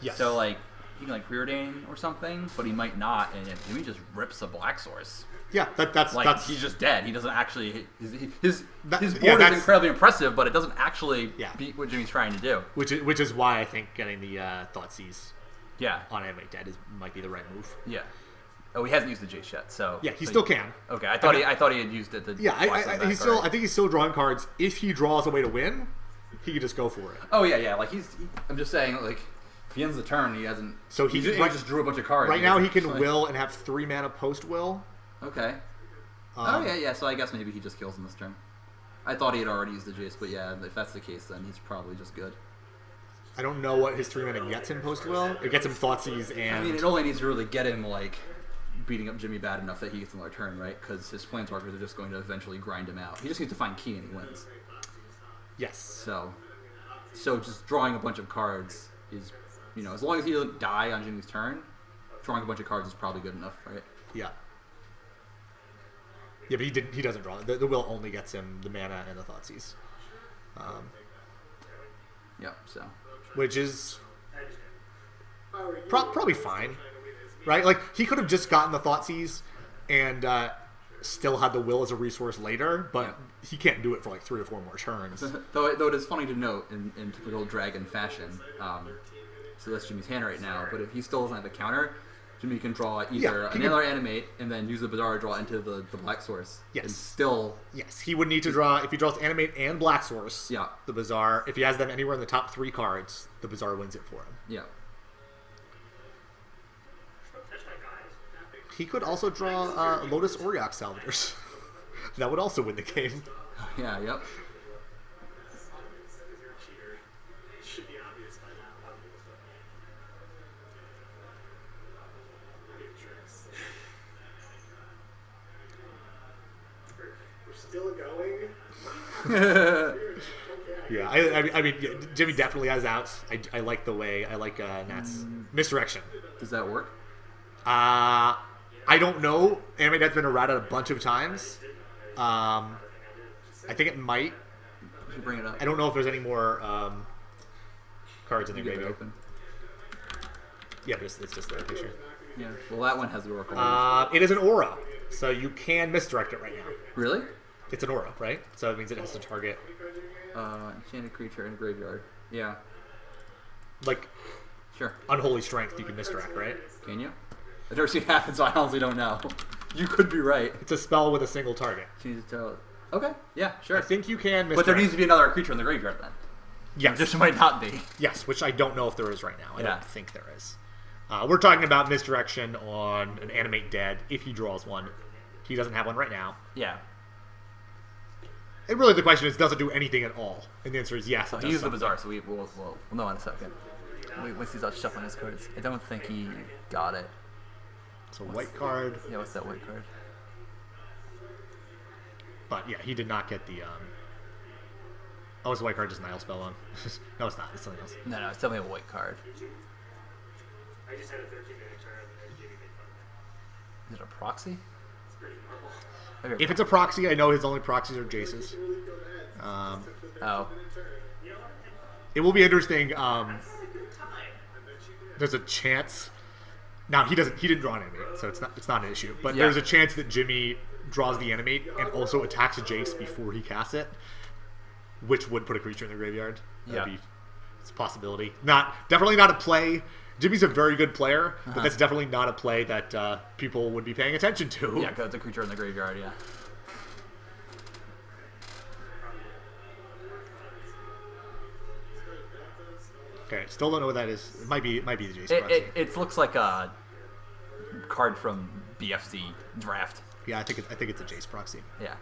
[SPEAKER 1] Yes.
[SPEAKER 2] So he can preordain or something, but he might not, and if he just rips a black source.
[SPEAKER 1] Yeah, that's
[SPEAKER 2] he's just dead. He doesn't actually his board is
[SPEAKER 1] that's
[SPEAKER 2] incredibly impressive, but it doesn't actually
[SPEAKER 1] Yeah.
[SPEAKER 2] beat what Jimmy's trying to do.
[SPEAKER 1] which is why I think getting the Thoughtseize
[SPEAKER 2] Yeah.
[SPEAKER 1] on Animate Dead might be the right move.
[SPEAKER 2] Yeah. Oh, he hasn't used the Jace yet, so
[SPEAKER 1] Yeah, he still can.
[SPEAKER 2] Okay, I thought he had used it.
[SPEAKER 1] Yeah, I think he's still drawing cards. If he draws a way to win, he can just go for it.
[SPEAKER 2] Oh yeah. I'm just saying, if he ends the turn, he hasn't.
[SPEAKER 1] So
[SPEAKER 2] he just drew a bunch of cards.
[SPEAKER 1] Right now, he can will and have 3 mana post will.
[SPEAKER 2] Okay. Yeah. So I guess maybe he just kills him this turn. I thought he had already used the Jace, but yeah, if that's the case, then he's probably just good.
[SPEAKER 1] I don't know what his 3 mana gets him post will. It gets him Thoughtseize and.
[SPEAKER 2] I mean, it only needs to really get him beating up Jimmy bad enough that he gets another turn, right? Because his planeswalkers are just going to eventually grind him out. He just needs to find key and he wins.
[SPEAKER 1] Yes.
[SPEAKER 2] So just drawing a bunch of cards is, as long as he doesn't die on Jimmy's turn, drawing a bunch of cards is probably good enough, right?
[SPEAKER 1] Yeah. Yeah, but he doesn't draw. The will only gets him the mana and the Thoughtseize.
[SPEAKER 2] Yeah, so.
[SPEAKER 1] Which is probably fine. Right? He could have just gotten the Thoughtseize and still had the will as a resource later, but he can't do it for 3 or 4 more turns.
[SPEAKER 2] Though it is funny to note, in typical Dragon fashion, so that's Jimmy's hand right now, but if he still doesn't have a counter, Jimmy can draw either another animate and then use the Bazaar draw into the black source.
[SPEAKER 1] Yes.
[SPEAKER 2] And still...
[SPEAKER 1] Yes, he would need to draw, if he draws animate and black source,
[SPEAKER 2] Yeah.
[SPEAKER 1] the Bazaar, if he has them anywhere in the top 3 cards, the Bazaar wins it for him.
[SPEAKER 2] Yeah.
[SPEAKER 1] He could also draw Lotus Oriox Salvators. That would also win the game.
[SPEAKER 2] Yeah, yep.
[SPEAKER 3] Should be obvious by now. We're still going.
[SPEAKER 1] Yeah, I mean, Jimmy definitely has outs. I like the way, Nat's misdirection.
[SPEAKER 2] Does that work?
[SPEAKER 1] I don't know. Anime Dead's been errated a bunch of times. I think it might.
[SPEAKER 2] You should bring it up.
[SPEAKER 1] I don't know if there's any more cards in the
[SPEAKER 2] You get it
[SPEAKER 1] graveyard.
[SPEAKER 2] open.
[SPEAKER 1] Yeah, but it's just the picture.
[SPEAKER 2] Yeah. Well, that one has the Oracle.
[SPEAKER 1] It is an aura, so you can misdirect it right now.
[SPEAKER 2] Really?
[SPEAKER 1] It's an aura, right? So it means it has to target.
[SPEAKER 2] Enchanted creature in graveyard. Yeah. Sure.
[SPEAKER 1] Unholy Strength, you can misdirect, right?
[SPEAKER 2] Can you? I've never seen it happen, so I honestly don't know. You could be right.
[SPEAKER 1] It's a spell with a single target.
[SPEAKER 2] Change it to... Okay. Yeah, sure.
[SPEAKER 1] I think you can misdirect.
[SPEAKER 2] But there needs to be another creature in the graveyard then.
[SPEAKER 1] Yes.
[SPEAKER 2] There might not be.
[SPEAKER 1] Yes, which I don't know if there is right now. I
[SPEAKER 2] Yeah.
[SPEAKER 1] don't think there is. We're talking about misdirection on an Animate Dead if he draws one. He doesn't have one right now.
[SPEAKER 2] Yeah.
[SPEAKER 1] And really the question is, does it do anything at all? And the answer is yes.
[SPEAKER 2] So he used the Bazaar, so we'll know in a second. Once he's out shuffling his cards. I don't think he got it.
[SPEAKER 1] It's a white card.
[SPEAKER 2] Yeah, what's that white card?
[SPEAKER 1] But yeah, he did not get the... Oh, it's a white card, just Nile spell on. No, it's not. It's something else.
[SPEAKER 2] No, it's definitely a white card.
[SPEAKER 4] I just had a 13-minute turn and Jimmy made fun of
[SPEAKER 2] Is it a proxy?
[SPEAKER 4] It's pretty normal.
[SPEAKER 2] Okay.
[SPEAKER 1] If it's a proxy, I know his only proxies are Jace's.
[SPEAKER 2] Oh.
[SPEAKER 1] It will be interesting. There's a chance. Now he didn't draw an animate, so it's not an issue. But
[SPEAKER 2] Yeah.
[SPEAKER 1] there's a chance that Jimmy draws the animate and also attacks Jace before he casts it, which would put a creature in the graveyard. It's a possibility. Definitely not a play. Jimmy's a very good player, but that's definitely not a play that people would be paying attention to.
[SPEAKER 2] Yeah, because it's a creature in the graveyard, yeah.
[SPEAKER 1] Okay, still don't know what that is. It might be the Jace proxy.
[SPEAKER 2] It looks like a card from BFZ draft.
[SPEAKER 1] Yeah, I think it's a Jace proxy,
[SPEAKER 2] Yeah.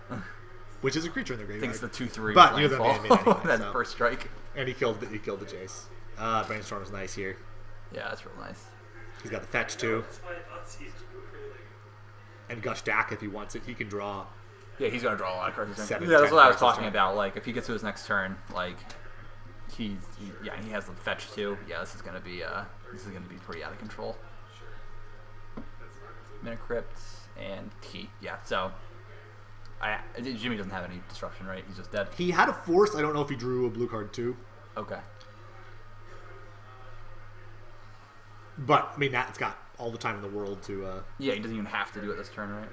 [SPEAKER 1] which is a creature in the
[SPEAKER 2] I
[SPEAKER 1] graveyard.
[SPEAKER 2] think it's the 2/3
[SPEAKER 1] But he doesn't
[SPEAKER 2] landfall.
[SPEAKER 1] have animate anyway,
[SPEAKER 2] That
[SPEAKER 1] so.
[SPEAKER 2] first strike.
[SPEAKER 1] And he killed the Jace. Brainstorm is nice here.
[SPEAKER 2] Yeah, that's real nice.
[SPEAKER 1] He's got the fetch too,
[SPEAKER 4] That's why I thought Caesar
[SPEAKER 1] and Gush Dak if he wants it, he can draw.
[SPEAKER 2] Yeah, he's gonna draw a lot of cards. this turn.
[SPEAKER 1] 7,
[SPEAKER 2] Yeah, that's
[SPEAKER 1] 10
[SPEAKER 2] what I was
[SPEAKER 1] cards this
[SPEAKER 2] talking
[SPEAKER 1] turn.
[SPEAKER 2] about. Like, if he gets to his next turn, like, he has the fetch too. Yeah, this is gonna be pretty out of control. Mana Crypt and T. Yeah, so Jimmy doesn't have any disruption, right? He's just dead.
[SPEAKER 1] He had a force. I don't know if he drew a blue card too.
[SPEAKER 2] Okay.
[SPEAKER 1] But I mean, Nat's got all the time in the world to.
[SPEAKER 2] Yeah, he doesn't even have to do it this turn, right?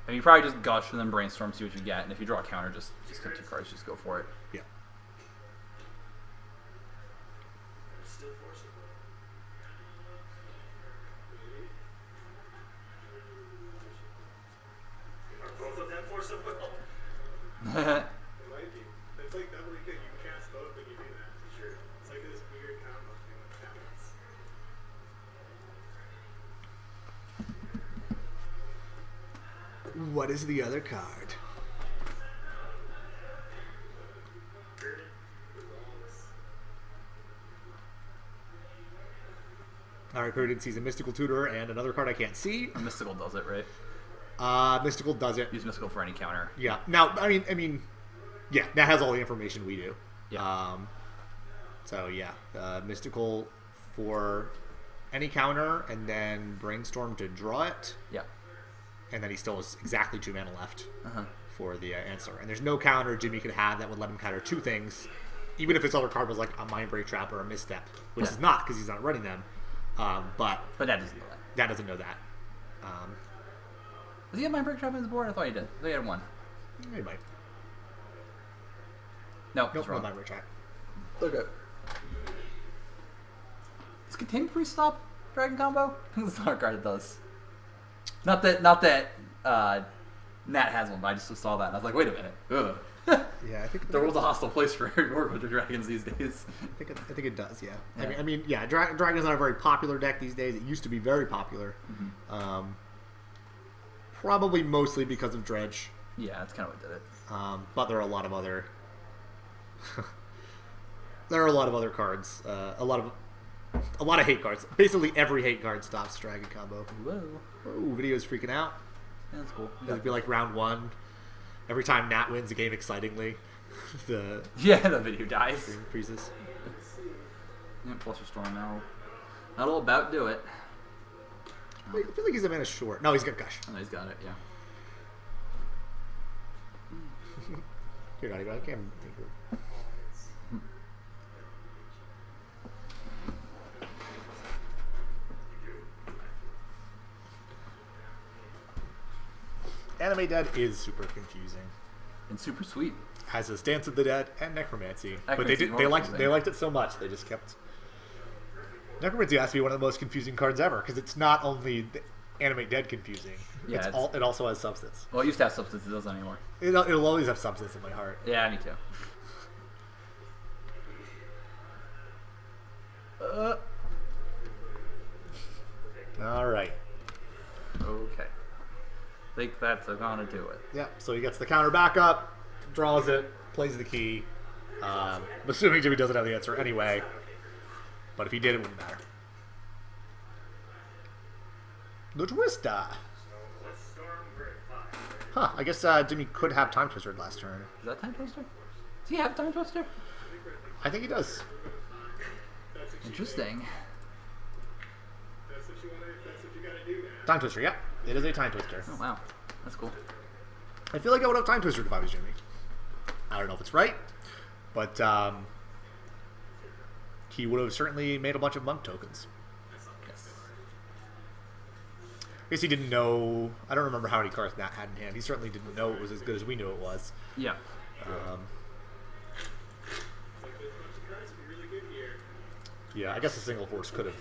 [SPEAKER 2] I mean, you probably just gush and then brainstorm, see what you get, and if you draw a counter, just get 2 cards, just go for it.
[SPEAKER 1] Yeah.
[SPEAKER 4] Still forcible. Are both of them forcible?
[SPEAKER 3] It might be. It's like doubly good. You cast both and you do that. Sure. It's like this weird combo thing that happens.
[SPEAKER 1] What is the other card? Alright, Period sees a Mystical Tutor and another card I can't see.
[SPEAKER 2] Mystical does it, right?
[SPEAKER 1] Mystical does it.
[SPEAKER 2] Use Mystical for any counter.
[SPEAKER 1] Yeah. Now, I mean, yeah, that has all the information we do.
[SPEAKER 2] Yeah.
[SPEAKER 1] So yeah, Mystical for any counter, and then Brainstorm to draw it,
[SPEAKER 2] Yeah.
[SPEAKER 1] and then he still has exactly 2 mana left
[SPEAKER 2] Uh-huh.
[SPEAKER 1] for the answer. And there's no counter Jimmy could have that would let him counter 2 things, even if his other card was like a Mind Break Trap or a Misstep, which is not because he's not running them. But
[SPEAKER 2] But that doesn't know that.
[SPEAKER 1] that doesn't know that.
[SPEAKER 2] Does he have Mind Break Trap on his board? I thought he did. I thought he had 1.
[SPEAKER 1] He might.
[SPEAKER 2] No,
[SPEAKER 1] Nope,
[SPEAKER 2] that's
[SPEAKER 1] no
[SPEAKER 2] wrong.
[SPEAKER 1] Mind Break Trap.
[SPEAKER 2] Okay. Does Contain Priest stop Dragon Combo? I think that's not a card that does. Not that Nat has one, but I just saw that and I was like, wait a minute. Ugh.
[SPEAKER 1] Yeah, I think
[SPEAKER 2] The world's a hostile place for Warlord Dragons these days.
[SPEAKER 1] I think it does. Yeah.
[SPEAKER 2] Yeah.
[SPEAKER 1] I mean, yeah. Dragon's not a very popular deck these days. It used to be very popular. Probably mostly because of Dredge,
[SPEAKER 2] Yeah, that's kind of what did it.
[SPEAKER 1] but there are a lot of other. There are a lot of other cards. A lot of hate cards. Basically, every hate card stops Dragon Combo.
[SPEAKER 2] Whoa.
[SPEAKER 1] Oh, video's freaking out.
[SPEAKER 2] Yeah, that's cool.
[SPEAKER 1] It'd be like round 1. Every time Nat wins a game excitingly, the
[SPEAKER 2] Yeah, the video dies.
[SPEAKER 1] thing increases.
[SPEAKER 2] Yeah, plus Storm now. That'll about do it.
[SPEAKER 1] I feel like he's a mana short. No, he's got Gush.
[SPEAKER 2] Oh, he's got it, yeah.
[SPEAKER 1] You're not even. I can't think of. Anime Dead is super confusing.
[SPEAKER 2] And super sweet.
[SPEAKER 1] Has this Dance of the Dead and Necromancy, but
[SPEAKER 2] Necromancy's more
[SPEAKER 1] they
[SPEAKER 2] confusing.
[SPEAKER 1] liked it so much they just kept. Necromancy has to be one of the most confusing cards ever because it's not only the Animate Dead confusing.
[SPEAKER 2] Yeah,
[SPEAKER 1] it also has substance.
[SPEAKER 2] Well, it used to have substance, it doesn't anymore.
[SPEAKER 1] It'll always have substance in my heart.
[SPEAKER 2] Yeah, me too.
[SPEAKER 1] All right.
[SPEAKER 2] Okay. Think that's gonna do it.
[SPEAKER 1] Yeah. So he gets the counter back up, draws it, plays the key. I'm assuming Jimmy doesn't have the answer anyway, but if he did, it wouldn't matter. The Twista.
[SPEAKER 4] Let's storm. We're at 5.
[SPEAKER 1] Huh. I guess Jimmy could have Time Twister last turn.
[SPEAKER 2] Is that Time Twister? Does he have Time Twister?
[SPEAKER 1] I think he does.
[SPEAKER 3] That's what you
[SPEAKER 2] Interesting.
[SPEAKER 3] That's what you want to. That's what you got to do, man.
[SPEAKER 1] Time Twister, yeah. It is a Time Twister.
[SPEAKER 2] Oh, wow. That's cool.
[SPEAKER 1] I feel like I would have Time Twister if I was Jimmy. I don't know if it's right, but he would have certainly made a bunch of monk tokens.
[SPEAKER 2] Yes.
[SPEAKER 1] I guess he didn't know. I don't remember how many cards Nat had in hand. He certainly didn't know it was as good as we knew it was.
[SPEAKER 2] Yeah.
[SPEAKER 3] Like this bunch of cards would be really good here.
[SPEAKER 1] Yeah, I guess a single force could have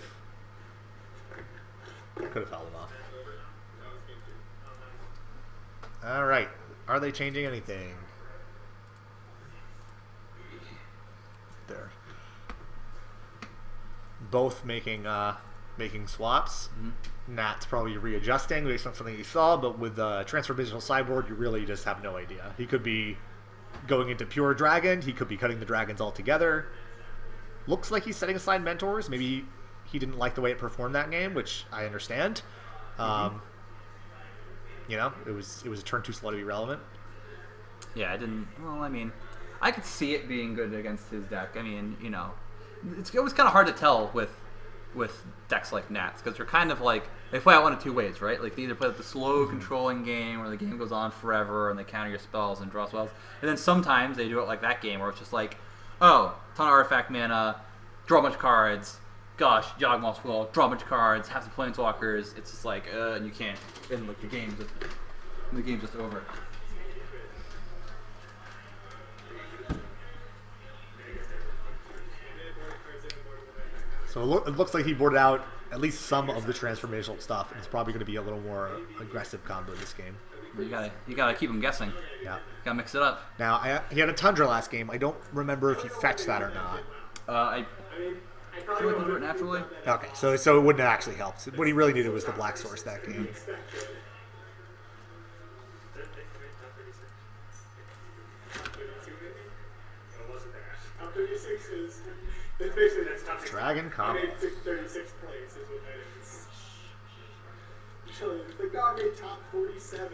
[SPEAKER 1] held him off.
[SPEAKER 3] That was game 2.
[SPEAKER 1] All right, are they changing anything? There. Both making swaps. Nat's probably readjusting based on something he saw, but with transformational sideboard, you really just have no idea. He could be going into pure dragon. He could be cutting the dragons altogether. Looks like he's setting aside mentors. Maybe he didn't like the way it performed that game, which I understand. You know, it was a turn too slow to be relevant.
[SPEAKER 2] Yeah, I didn't. Well, I mean, I could see it being good against his deck. I mean, you know, it was kind of hard to tell with with decks like Nats, because they're kind of like, they play out one of two ways, right? Like they either play the slow controlling game where the game goes on forever and they counter your spells and draw spells, and then sometimes they do it like that game where it's just like, oh, ton of artifact mana, draw a bunch of cards, Gush, Yawgmoth's Will, draw a bunch of cards, have some planeswalkers. It's just like, and you can't, and like the game's just over.
[SPEAKER 1] So it looks like he boarded out at least some of the transformational stuff, and it's probably going to be a little more aggressive combo this game.
[SPEAKER 2] You gotta keep him guessing.
[SPEAKER 1] Yeah.
[SPEAKER 2] Gotta mix it up.
[SPEAKER 1] Now, he had a Tundra last game. I don't remember if he fetched that or not.
[SPEAKER 2] I feel like he do it naturally.
[SPEAKER 1] Okay, so it wouldn't have actually helped. What he really needed was the Black Source that game. Dragon combo.
[SPEAKER 3] 36 points is what that is. The dog made top 47.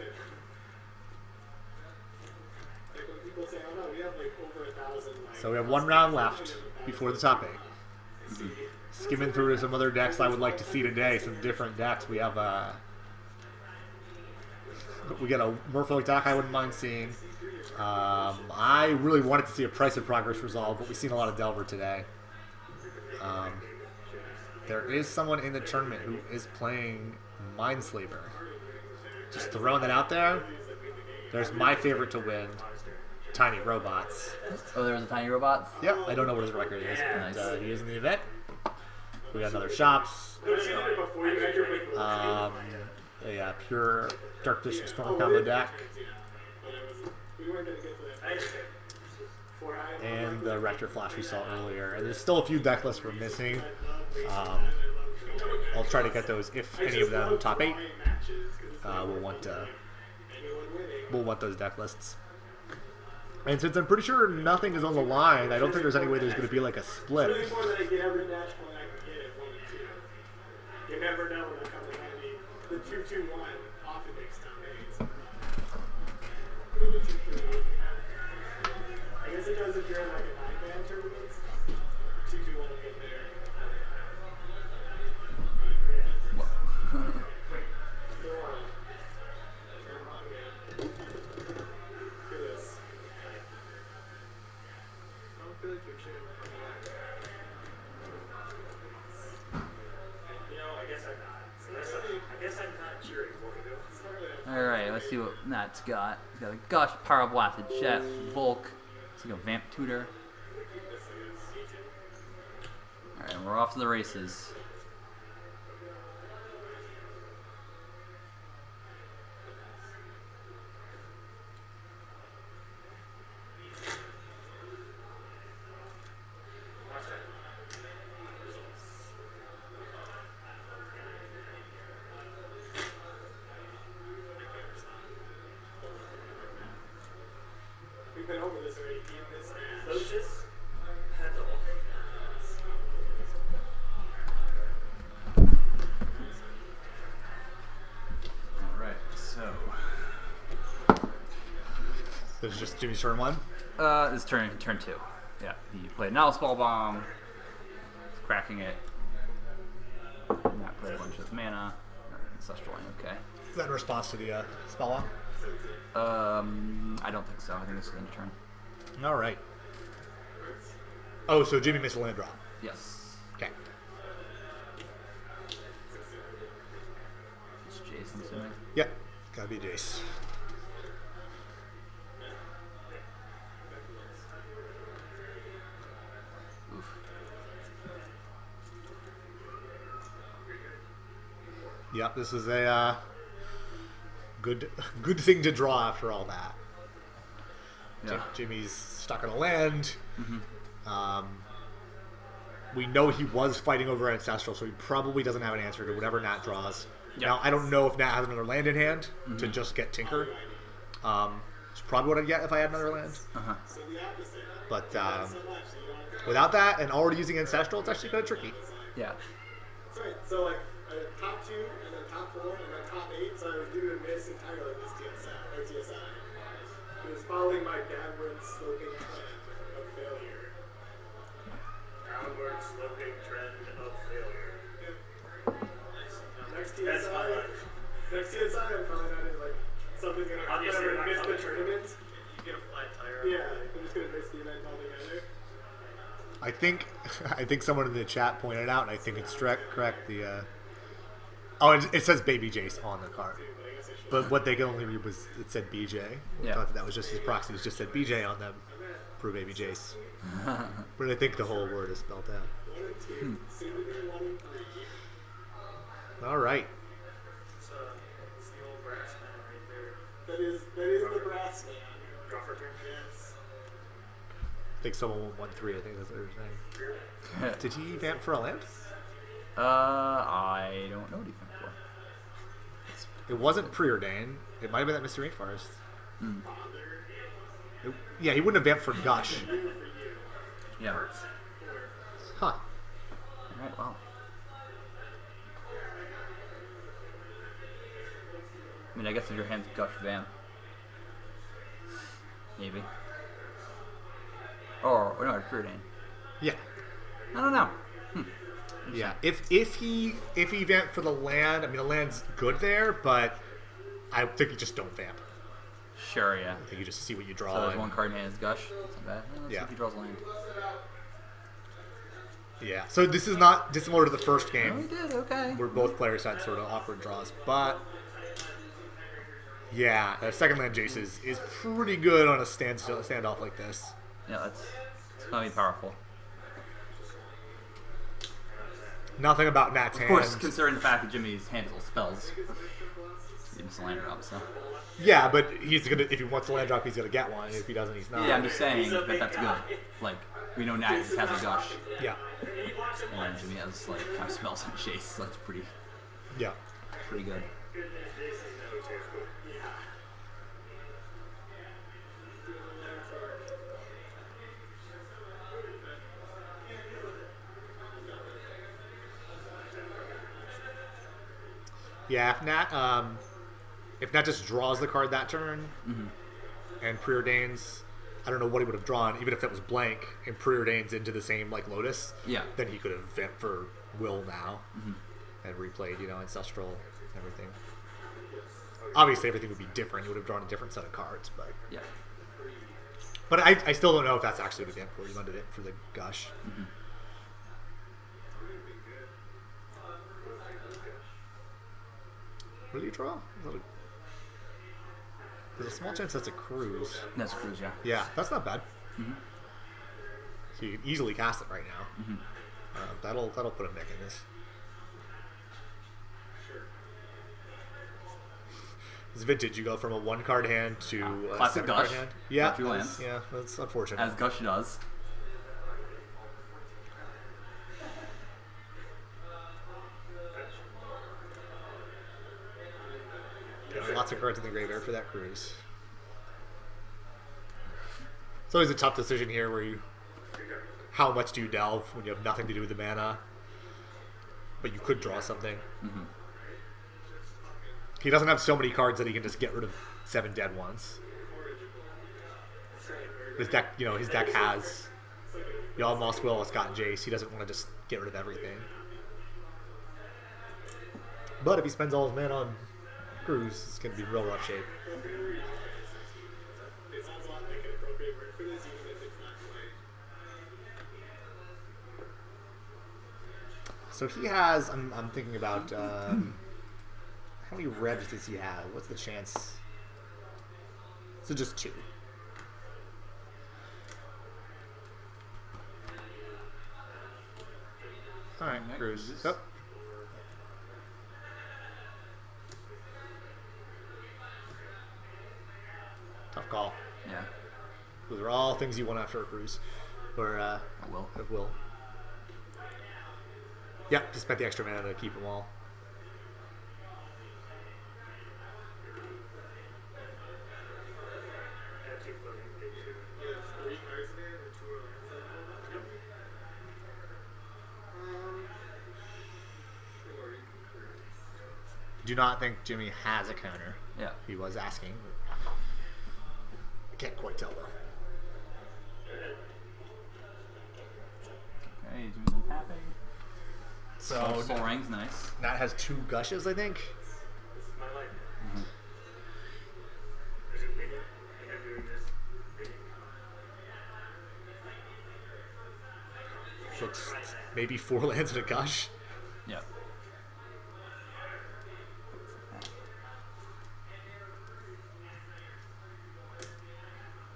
[SPEAKER 3] Like when people say, oh no, we have like over 1,000.
[SPEAKER 1] So we have one round left before the top 8. Skimming through some other decks I would like to see today, some different decks. We have we got a Merfolk deck I wouldn't mind seeing. I really wanted to see a Price of Progress resolve, but we've seen a lot of Delver today. There is someone in the tournament who is playing Mindslaver. Just throwing that out there. There's my favorite to win, Tiny Robots.
[SPEAKER 2] Oh, there was a Tiny Robots?
[SPEAKER 1] Yep, I don't know what his record is, but he is in the event. We got another Shops. Yeah, pure Dark Vision Storm combo deck. And the Rector Flash we saw earlier. And there's still a few deck lists we're missing. I'll try to get those if any of them top 8. We'll want those deck lists. And since I'm pretty sure nothing is on the line, I don't think there's any way there's going to be like a split.
[SPEAKER 3] You never know when they're coming at me. The 2-2-1 often makes top 8s. I guess it does if you're in like a 9-man tournament. 2-2-1 will get there. Look at this. I don't feel like you're cheering. I guess I'm not cheering for you.
[SPEAKER 2] Alright, let's see what Nat's got. He's got a Gush, Power Blasted Jet, Volk. Let's go Vamp Tutor. Alright, we're off to the races.
[SPEAKER 3] We've been over this already. In this match.
[SPEAKER 4] Lotus, Petal.
[SPEAKER 2] Alright, so.
[SPEAKER 1] This is just Jimmy's turn 1.
[SPEAKER 2] This is turn 2. Yeah, he played Knowledge Spell Bomb. He's cracking it. Not played a bunch of mana. Ancestral Line, okay.
[SPEAKER 1] Is that in response to the spell lock?
[SPEAKER 2] I don't think so. I think this is end of turn.
[SPEAKER 1] All right. Oh, so Jimmy missed a land drop.
[SPEAKER 2] Yes.
[SPEAKER 1] Okay.
[SPEAKER 2] It's Jason assuming.
[SPEAKER 1] Yep. Gotta be Jace.
[SPEAKER 2] Oof.
[SPEAKER 1] Yep. This is a good thing to draw after all that.
[SPEAKER 2] Yeah.
[SPEAKER 1] Jimmy's stuck on a land. We know he was fighting over Ancestral, so he probably doesn't have an answer to whatever Nat draws.
[SPEAKER 2] Yeah.
[SPEAKER 1] Now, I don't know if Nat has another land in hand to just get Tinker. It's probably what I'd get if I had another land. But without that and already using Ancestral, it's actually kind of tricky.
[SPEAKER 2] Yeah.
[SPEAKER 3] That's right. So like top 2 and then top 4 and then top 8. So I was doing this entirely this TSI. It was following my downward sloping trend of failure.
[SPEAKER 4] Downward sloping trend of failure.
[SPEAKER 3] Next TSI, I'm probably not in, like, something's gonna happen. I'm
[SPEAKER 4] Obviously,
[SPEAKER 3] gonna miss the
[SPEAKER 4] not
[SPEAKER 3] tournament.
[SPEAKER 4] You get a flat tire.
[SPEAKER 3] Yeah, I'm just gonna miss the event altogether.
[SPEAKER 1] I think someone in the chat pointed out, and I think it's correct. The oh, it says Baby Jace on the card,
[SPEAKER 3] But I guess I should.
[SPEAKER 1] but what they could only read was it said BJ.
[SPEAKER 2] Yeah.
[SPEAKER 1] I thought that was just his proxy. It just said BJ on them for Baby Jace. But I think the whole word is spelled out.
[SPEAKER 3] 1 and 2. Soon to be 1 and 3.
[SPEAKER 1] All right.
[SPEAKER 4] It's the old brass man right there.
[SPEAKER 3] That is the brass man.
[SPEAKER 4] Draw for turn.
[SPEAKER 3] Yes.
[SPEAKER 1] I think someone won 1-3. I think that's what they were saying. Did he vamp for a land?
[SPEAKER 2] I don't know what he went for.
[SPEAKER 1] It wasn't preordained. It might have been that Mr. Rainforest. Yeah, he wouldn't have vamped for Gush.
[SPEAKER 2] Yeah.
[SPEAKER 1] Huh.
[SPEAKER 2] Alright, well. I mean, I guess if your hand's Gush Vamp. Maybe. Or no, it's preordained.
[SPEAKER 1] Yeah.
[SPEAKER 2] I don't know.
[SPEAKER 1] Yeah. If he vamped for the land, I mean the land's good there, but I think you just don't vamp.
[SPEAKER 2] Sure, yeah.
[SPEAKER 1] I think you just see what you draw.
[SPEAKER 2] So there's
[SPEAKER 1] and-
[SPEAKER 2] one card in hand is Gush. That's not bad. Let's see
[SPEAKER 1] Yeah.
[SPEAKER 2] if he draws land.
[SPEAKER 1] Yeah. So this is not dissimilar to the first
[SPEAKER 2] Oh,
[SPEAKER 1] game,
[SPEAKER 2] he did. Okay.
[SPEAKER 1] where both players had sort of awkward draws, but yeah, second land Jace is pretty good on a standoff like this.
[SPEAKER 2] Yeah, it's gonna be powerful.
[SPEAKER 1] Nothing about Nat's
[SPEAKER 2] Of
[SPEAKER 1] hand.
[SPEAKER 2] course, considering the fact that Jimmy's hand is all spells. He missed a land drop, so.
[SPEAKER 1] Yeah, but he's gonna if he wants a land drop, he's gonna get one. If he doesn't, he's not.
[SPEAKER 2] Yeah, I'm just saying that that's good. Like, we know Nat just has a Gush,
[SPEAKER 1] Yeah.
[SPEAKER 2] and Jimmy has like 5 spells on Chase, so that's pretty
[SPEAKER 1] Yeah.
[SPEAKER 2] good.
[SPEAKER 1] Yeah, if Nat just draws the card that turn and preordains, I don't know what he would have drawn, even if that was blank, and preordains into the same like Lotus.
[SPEAKER 2] Yeah.
[SPEAKER 1] Then he could have vamped for Will now and replayed, Ancestral, everything. Obviously, everything would be different. He would have drawn a different set of cards, but
[SPEAKER 2] Yeah.
[SPEAKER 1] I still don't know if that's actually the vamp for. He wanted it for the Gush. What did you draw? There's a small chance that's a cruise.
[SPEAKER 2] That's Cruise, yeah.
[SPEAKER 1] Yeah, that's not bad. So you can easily cast it right now. That'll put a Mick in this. It's vintage. You go from a 1-card hand to a
[SPEAKER 2] classic
[SPEAKER 1] 7-card
[SPEAKER 2] Gush.
[SPEAKER 1] hand. Yeah,
[SPEAKER 2] Got 2 lands.
[SPEAKER 1] yeah, that's unfortunate.
[SPEAKER 2] As Gush does.
[SPEAKER 1] Yeah, lots of cards in the graveyard for that cruise. It's always a tough decision here where how much do you delve when you have nothing to do with the mana, but you could draw something. He doesn't have so many cards that he can just get rid of 7 dead ones. His deck has Moss, Will, Scott, and Jace. He doesn't want to just get rid of everything. But if he spends all his mana on Cruise, it's going to be real rough shape.
[SPEAKER 3] It sounds a lot like an appropriate word for this, even if it's not quite.
[SPEAKER 1] So he has, I'm thinking about, how many revs does he have? What's the chance? So just 2. Alright, Cruise. Yep. Tough call.
[SPEAKER 2] Yeah.
[SPEAKER 1] Those are all things you want after a Cruise. Or,
[SPEAKER 2] I will.
[SPEAKER 1] it will. Yep, just spent the extra mana to keep them all.
[SPEAKER 3] You have 3 cards in there and 2 are lands. Sure, you can cruise.
[SPEAKER 1] Do not think Jimmy has a counter.
[SPEAKER 2] Yeah.
[SPEAKER 1] He was asking. I can't quite tell though.
[SPEAKER 2] Okay, he's doing some tapping.
[SPEAKER 1] So
[SPEAKER 2] Soul Ring's nice.
[SPEAKER 1] Nat has 2 Gushes, I think.
[SPEAKER 4] This is my life.
[SPEAKER 1] looks maybe 4 lands and a Gush.
[SPEAKER 2] Yep.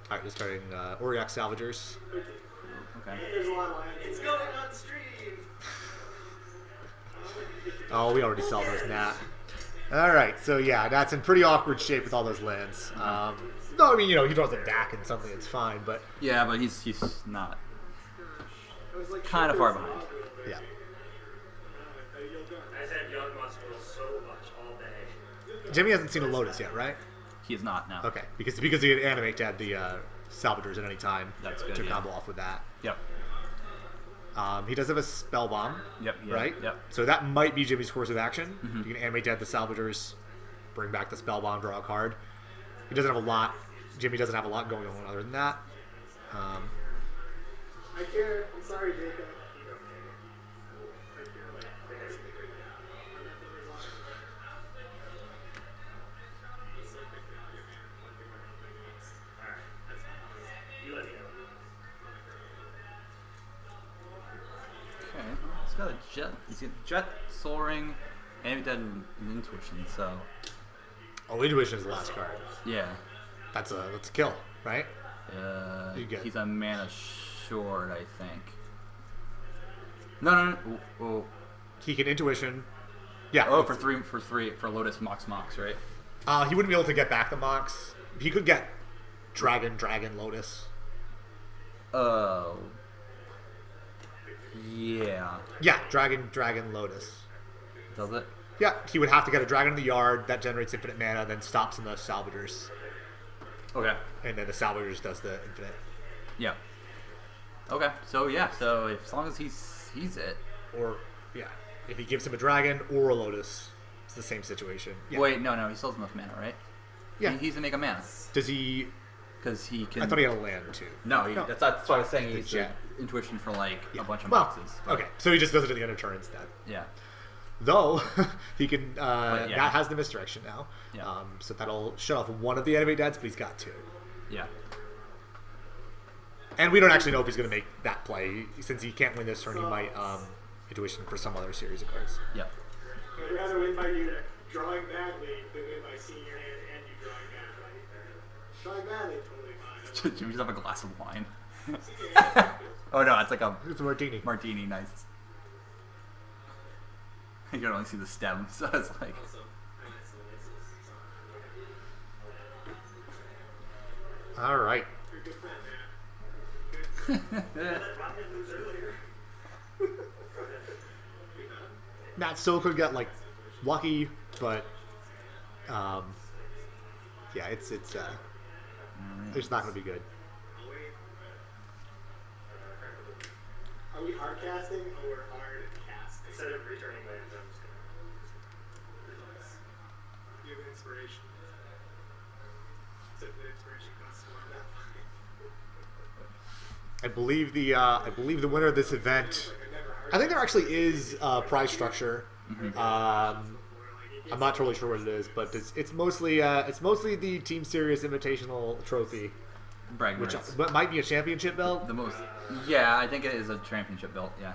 [SPEAKER 1] All right, just starting Auriok Salvagers.
[SPEAKER 2] Okay.
[SPEAKER 3] There's a lot of lands.
[SPEAKER 4] It's going on stream.
[SPEAKER 1] Oh, we already saw those, Nat. All right, so yeah, that's in pretty awkward shape with all those lands. No, I mean, you know, he draws a DAC and something, it's fine, but
[SPEAKER 2] Yeah, but he's not.
[SPEAKER 3] It was like
[SPEAKER 2] Kind of far behind.
[SPEAKER 1] yeah.
[SPEAKER 4] I've had Young Muscle so much all day.
[SPEAKER 1] Jimmy hasn't seen a Lotus yet, right?
[SPEAKER 2] He is not now.
[SPEAKER 1] Okay, because he can animate to add the Salvagers at any time.
[SPEAKER 2] That's good,
[SPEAKER 1] to
[SPEAKER 2] yeah.
[SPEAKER 1] combo off with that.
[SPEAKER 2] Yep.
[SPEAKER 1] He does have a Spell Bomb.
[SPEAKER 2] Yep. Yeah,
[SPEAKER 1] Right?
[SPEAKER 2] Yep.
[SPEAKER 1] So that might be Jimmy's course of action. You can animate to add the Salvagers, bring back the Spell Bomb, draw a card. He doesn't have a lot. Jimmy doesn't have a lot going on other than that.
[SPEAKER 3] I care. I'm sorry, Jacob.
[SPEAKER 4] You let me know.
[SPEAKER 2] Okay. He's got a jet. He's got jet, Soul Ring, and an Intuition. So
[SPEAKER 1] Oh, Intuition is the last card.
[SPEAKER 2] yeah.
[SPEAKER 1] That's a kill, right? You get-
[SPEAKER 2] He's a mana short, I think. No. Oh,
[SPEAKER 1] He can Intuition. Yeah.
[SPEAKER 2] oh, for three for Lotus Mox, right?
[SPEAKER 1] He wouldn't be able to get back the Mox. He could get Dragon, Lotus.
[SPEAKER 2] Oh. Yeah.
[SPEAKER 1] Yeah, Dragon, Lotus.
[SPEAKER 2] Does it?
[SPEAKER 1] Yeah, he would have to get a Dragon in the yard that generates infinite mana, then stops in the Salvagers,
[SPEAKER 2] Okay.
[SPEAKER 1] and then the Salvagers does the infinite.
[SPEAKER 2] Yeah. Okay. So yeah. So as long as he sees it.
[SPEAKER 1] Or yeah, if he gives him a Dragon or a Lotus, it's the same situation. Yeah.
[SPEAKER 2] Wait, no. He still has enough mana, right?
[SPEAKER 1] Yeah.
[SPEAKER 2] He's to make a mana
[SPEAKER 1] Does he?
[SPEAKER 2] because he can.
[SPEAKER 1] I thought he had a land too.
[SPEAKER 2] No,
[SPEAKER 1] No.
[SPEAKER 2] that's what I was saying. He
[SPEAKER 1] It's
[SPEAKER 2] needs
[SPEAKER 1] jet.
[SPEAKER 2] Intuition for like
[SPEAKER 1] Yeah.
[SPEAKER 2] a bunch of
[SPEAKER 1] Well,
[SPEAKER 2] boxes. but-
[SPEAKER 1] okay, so he just does it at the end of turn instead.
[SPEAKER 2] Yeah.
[SPEAKER 1] Though he can,
[SPEAKER 2] yeah.
[SPEAKER 1] that has the misdirection now.
[SPEAKER 2] Yeah.
[SPEAKER 1] So that'll shut off one of the enemy deads, but he's got 2.
[SPEAKER 2] Yeah.
[SPEAKER 1] And we don't actually know if he's going to make that play. Since he can't win this turn, he might Intuition for some other series of cards.
[SPEAKER 2] Yep.
[SPEAKER 3] I'd rather win by you drawing badly than win by seeing your hand and you drawing badly. Drawing badly, totally fine.
[SPEAKER 2] Jimmy's have a glass of wine. Oh no, it's like a
[SPEAKER 1] It's a martini.
[SPEAKER 2] martini. Nice. You can only see the stem, so it's like.
[SPEAKER 1] All right.
[SPEAKER 3] You're a good friend, man.
[SPEAKER 4] Rocket moves earlier.
[SPEAKER 1] Nat still could get like lucky, but yeah, it's not going to be good.
[SPEAKER 3] Are we hard casting or hard casting?
[SPEAKER 4] Instead of returning lands, I'm just
[SPEAKER 3] Do you have an inspiration? Except the inspiration costs more than that.
[SPEAKER 1] I believe the winner of this event. I think there actually is a prize structure. I'm not totally sure what it is, but it's mostly the Team Serious Invitational Trophy,
[SPEAKER 2] Bragging
[SPEAKER 1] which
[SPEAKER 2] rights.
[SPEAKER 1] might be a championship belt.
[SPEAKER 2] The most. Yeah, I think it is a championship belt. Yeah.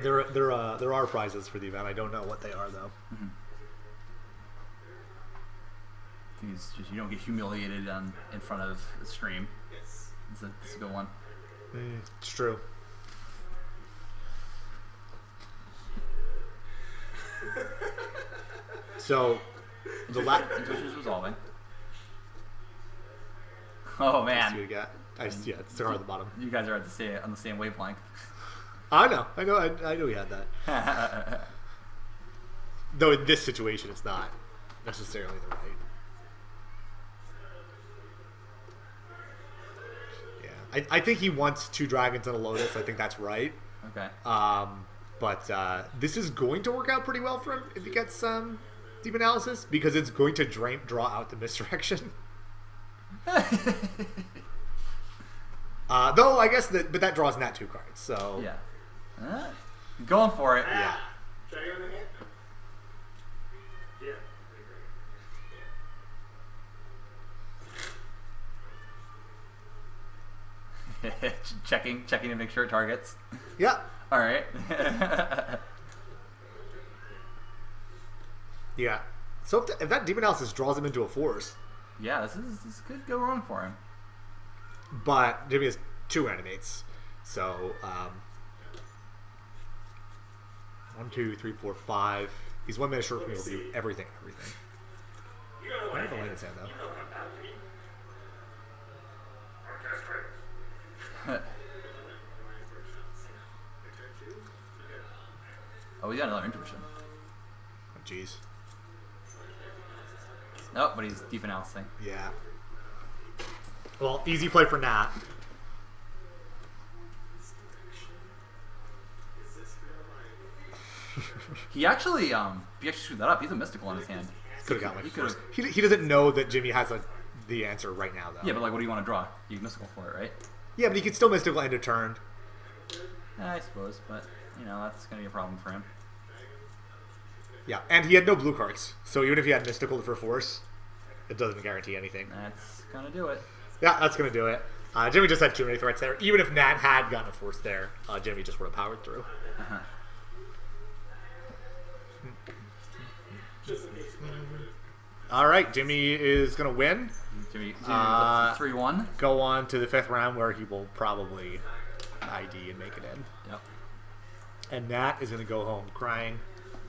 [SPEAKER 1] There are prizes for the event. I don't know what they are though.
[SPEAKER 2] I think it's just you don't get humiliated in front of the stream.
[SPEAKER 3] Yes.
[SPEAKER 2] It's a good one.
[SPEAKER 1] It's true. So the
[SPEAKER 2] Intuition's resolving. Oh
[SPEAKER 1] see
[SPEAKER 2] man,
[SPEAKER 1] what we got. Yeah, it's the card at the bottom.
[SPEAKER 2] you guys are on the same wavelength.
[SPEAKER 1] I know we had that. Though in this situation, it's not necessarily the right. Yeah, I think he wants 2 dragons and a Lotus. I think that's right.
[SPEAKER 2] Okay.
[SPEAKER 1] But this is going to work out pretty well for him if he gets Deep Analysis, because it's going to draw out the misdirection. Though I guess but that draws Nat 2 cards. So
[SPEAKER 2] Yeah. Going for it.
[SPEAKER 1] yeah.
[SPEAKER 3] Dragon on the hand?
[SPEAKER 4] Yeah.
[SPEAKER 2] checking to make sure it targets.
[SPEAKER 1] Yeah.
[SPEAKER 2] All right.
[SPEAKER 1] Yeah. So if that demon analysis draws him into a force,
[SPEAKER 2] Yeah, this could go wrong for him.
[SPEAKER 1] but Jimmy has 2 animates, so 1, 2, 3, 4, 5. He's 1 minute short from being able to do everything. I have the light in his hand though.
[SPEAKER 2] Oh, we got another intuition.
[SPEAKER 1] Oh, jeez.
[SPEAKER 2] Nope, but he's deep analyzing.
[SPEAKER 1] Yeah. Well, easy play for Nat.
[SPEAKER 2] He actually screwed that up. He's a mystical on his hand.
[SPEAKER 1] Could have got
[SPEAKER 2] He
[SPEAKER 1] like
[SPEAKER 2] could've-
[SPEAKER 1] he doesn't know that Jimmy has the answer right now though.
[SPEAKER 2] Yeah, but like, what do you want to draw? You mystical for it, right?
[SPEAKER 1] Yeah, but he could still mystical end of turn.
[SPEAKER 2] I suppose, but you know that's gonna be a problem for him.
[SPEAKER 1] Yeah, and he had no blue cards, so even if he had mystical for force, it doesn't guarantee anything.
[SPEAKER 2] That's gonna do it.
[SPEAKER 1] Yeah, that's gonna do it. Jimmy just had too many threats there. Even if Nat had gotten a force there, Jimmy just would have powered through.
[SPEAKER 2] Uh-huh.
[SPEAKER 1] All right, Jimmy is gonna win.
[SPEAKER 2] Jimmy 3-1.
[SPEAKER 1] Go on to the 5th round where he will probably ID and make it in.
[SPEAKER 2] Yep.
[SPEAKER 1] And Nat is gonna go home crying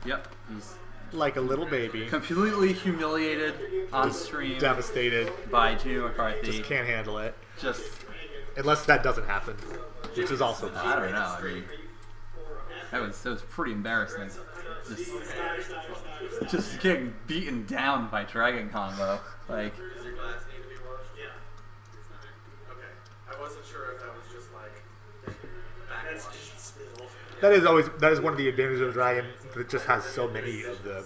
[SPEAKER 2] Yep. He's
[SPEAKER 1] like a little baby,
[SPEAKER 2] completely humiliated on stream
[SPEAKER 1] devastated,
[SPEAKER 2] by Jimmy McCarthy.
[SPEAKER 1] just can't handle it.
[SPEAKER 2] Just
[SPEAKER 1] Unless that doesn't happen, which is also
[SPEAKER 2] I
[SPEAKER 1] possible.
[SPEAKER 2] don't know. I mean, that was pretty embarrassing. Just getting beaten down by Dragon Combo. Like,
[SPEAKER 3] I wasn't sure if that was just like
[SPEAKER 4] That's just spill.
[SPEAKER 1] That is one of the advantages of Dragon, that it just has so many of the.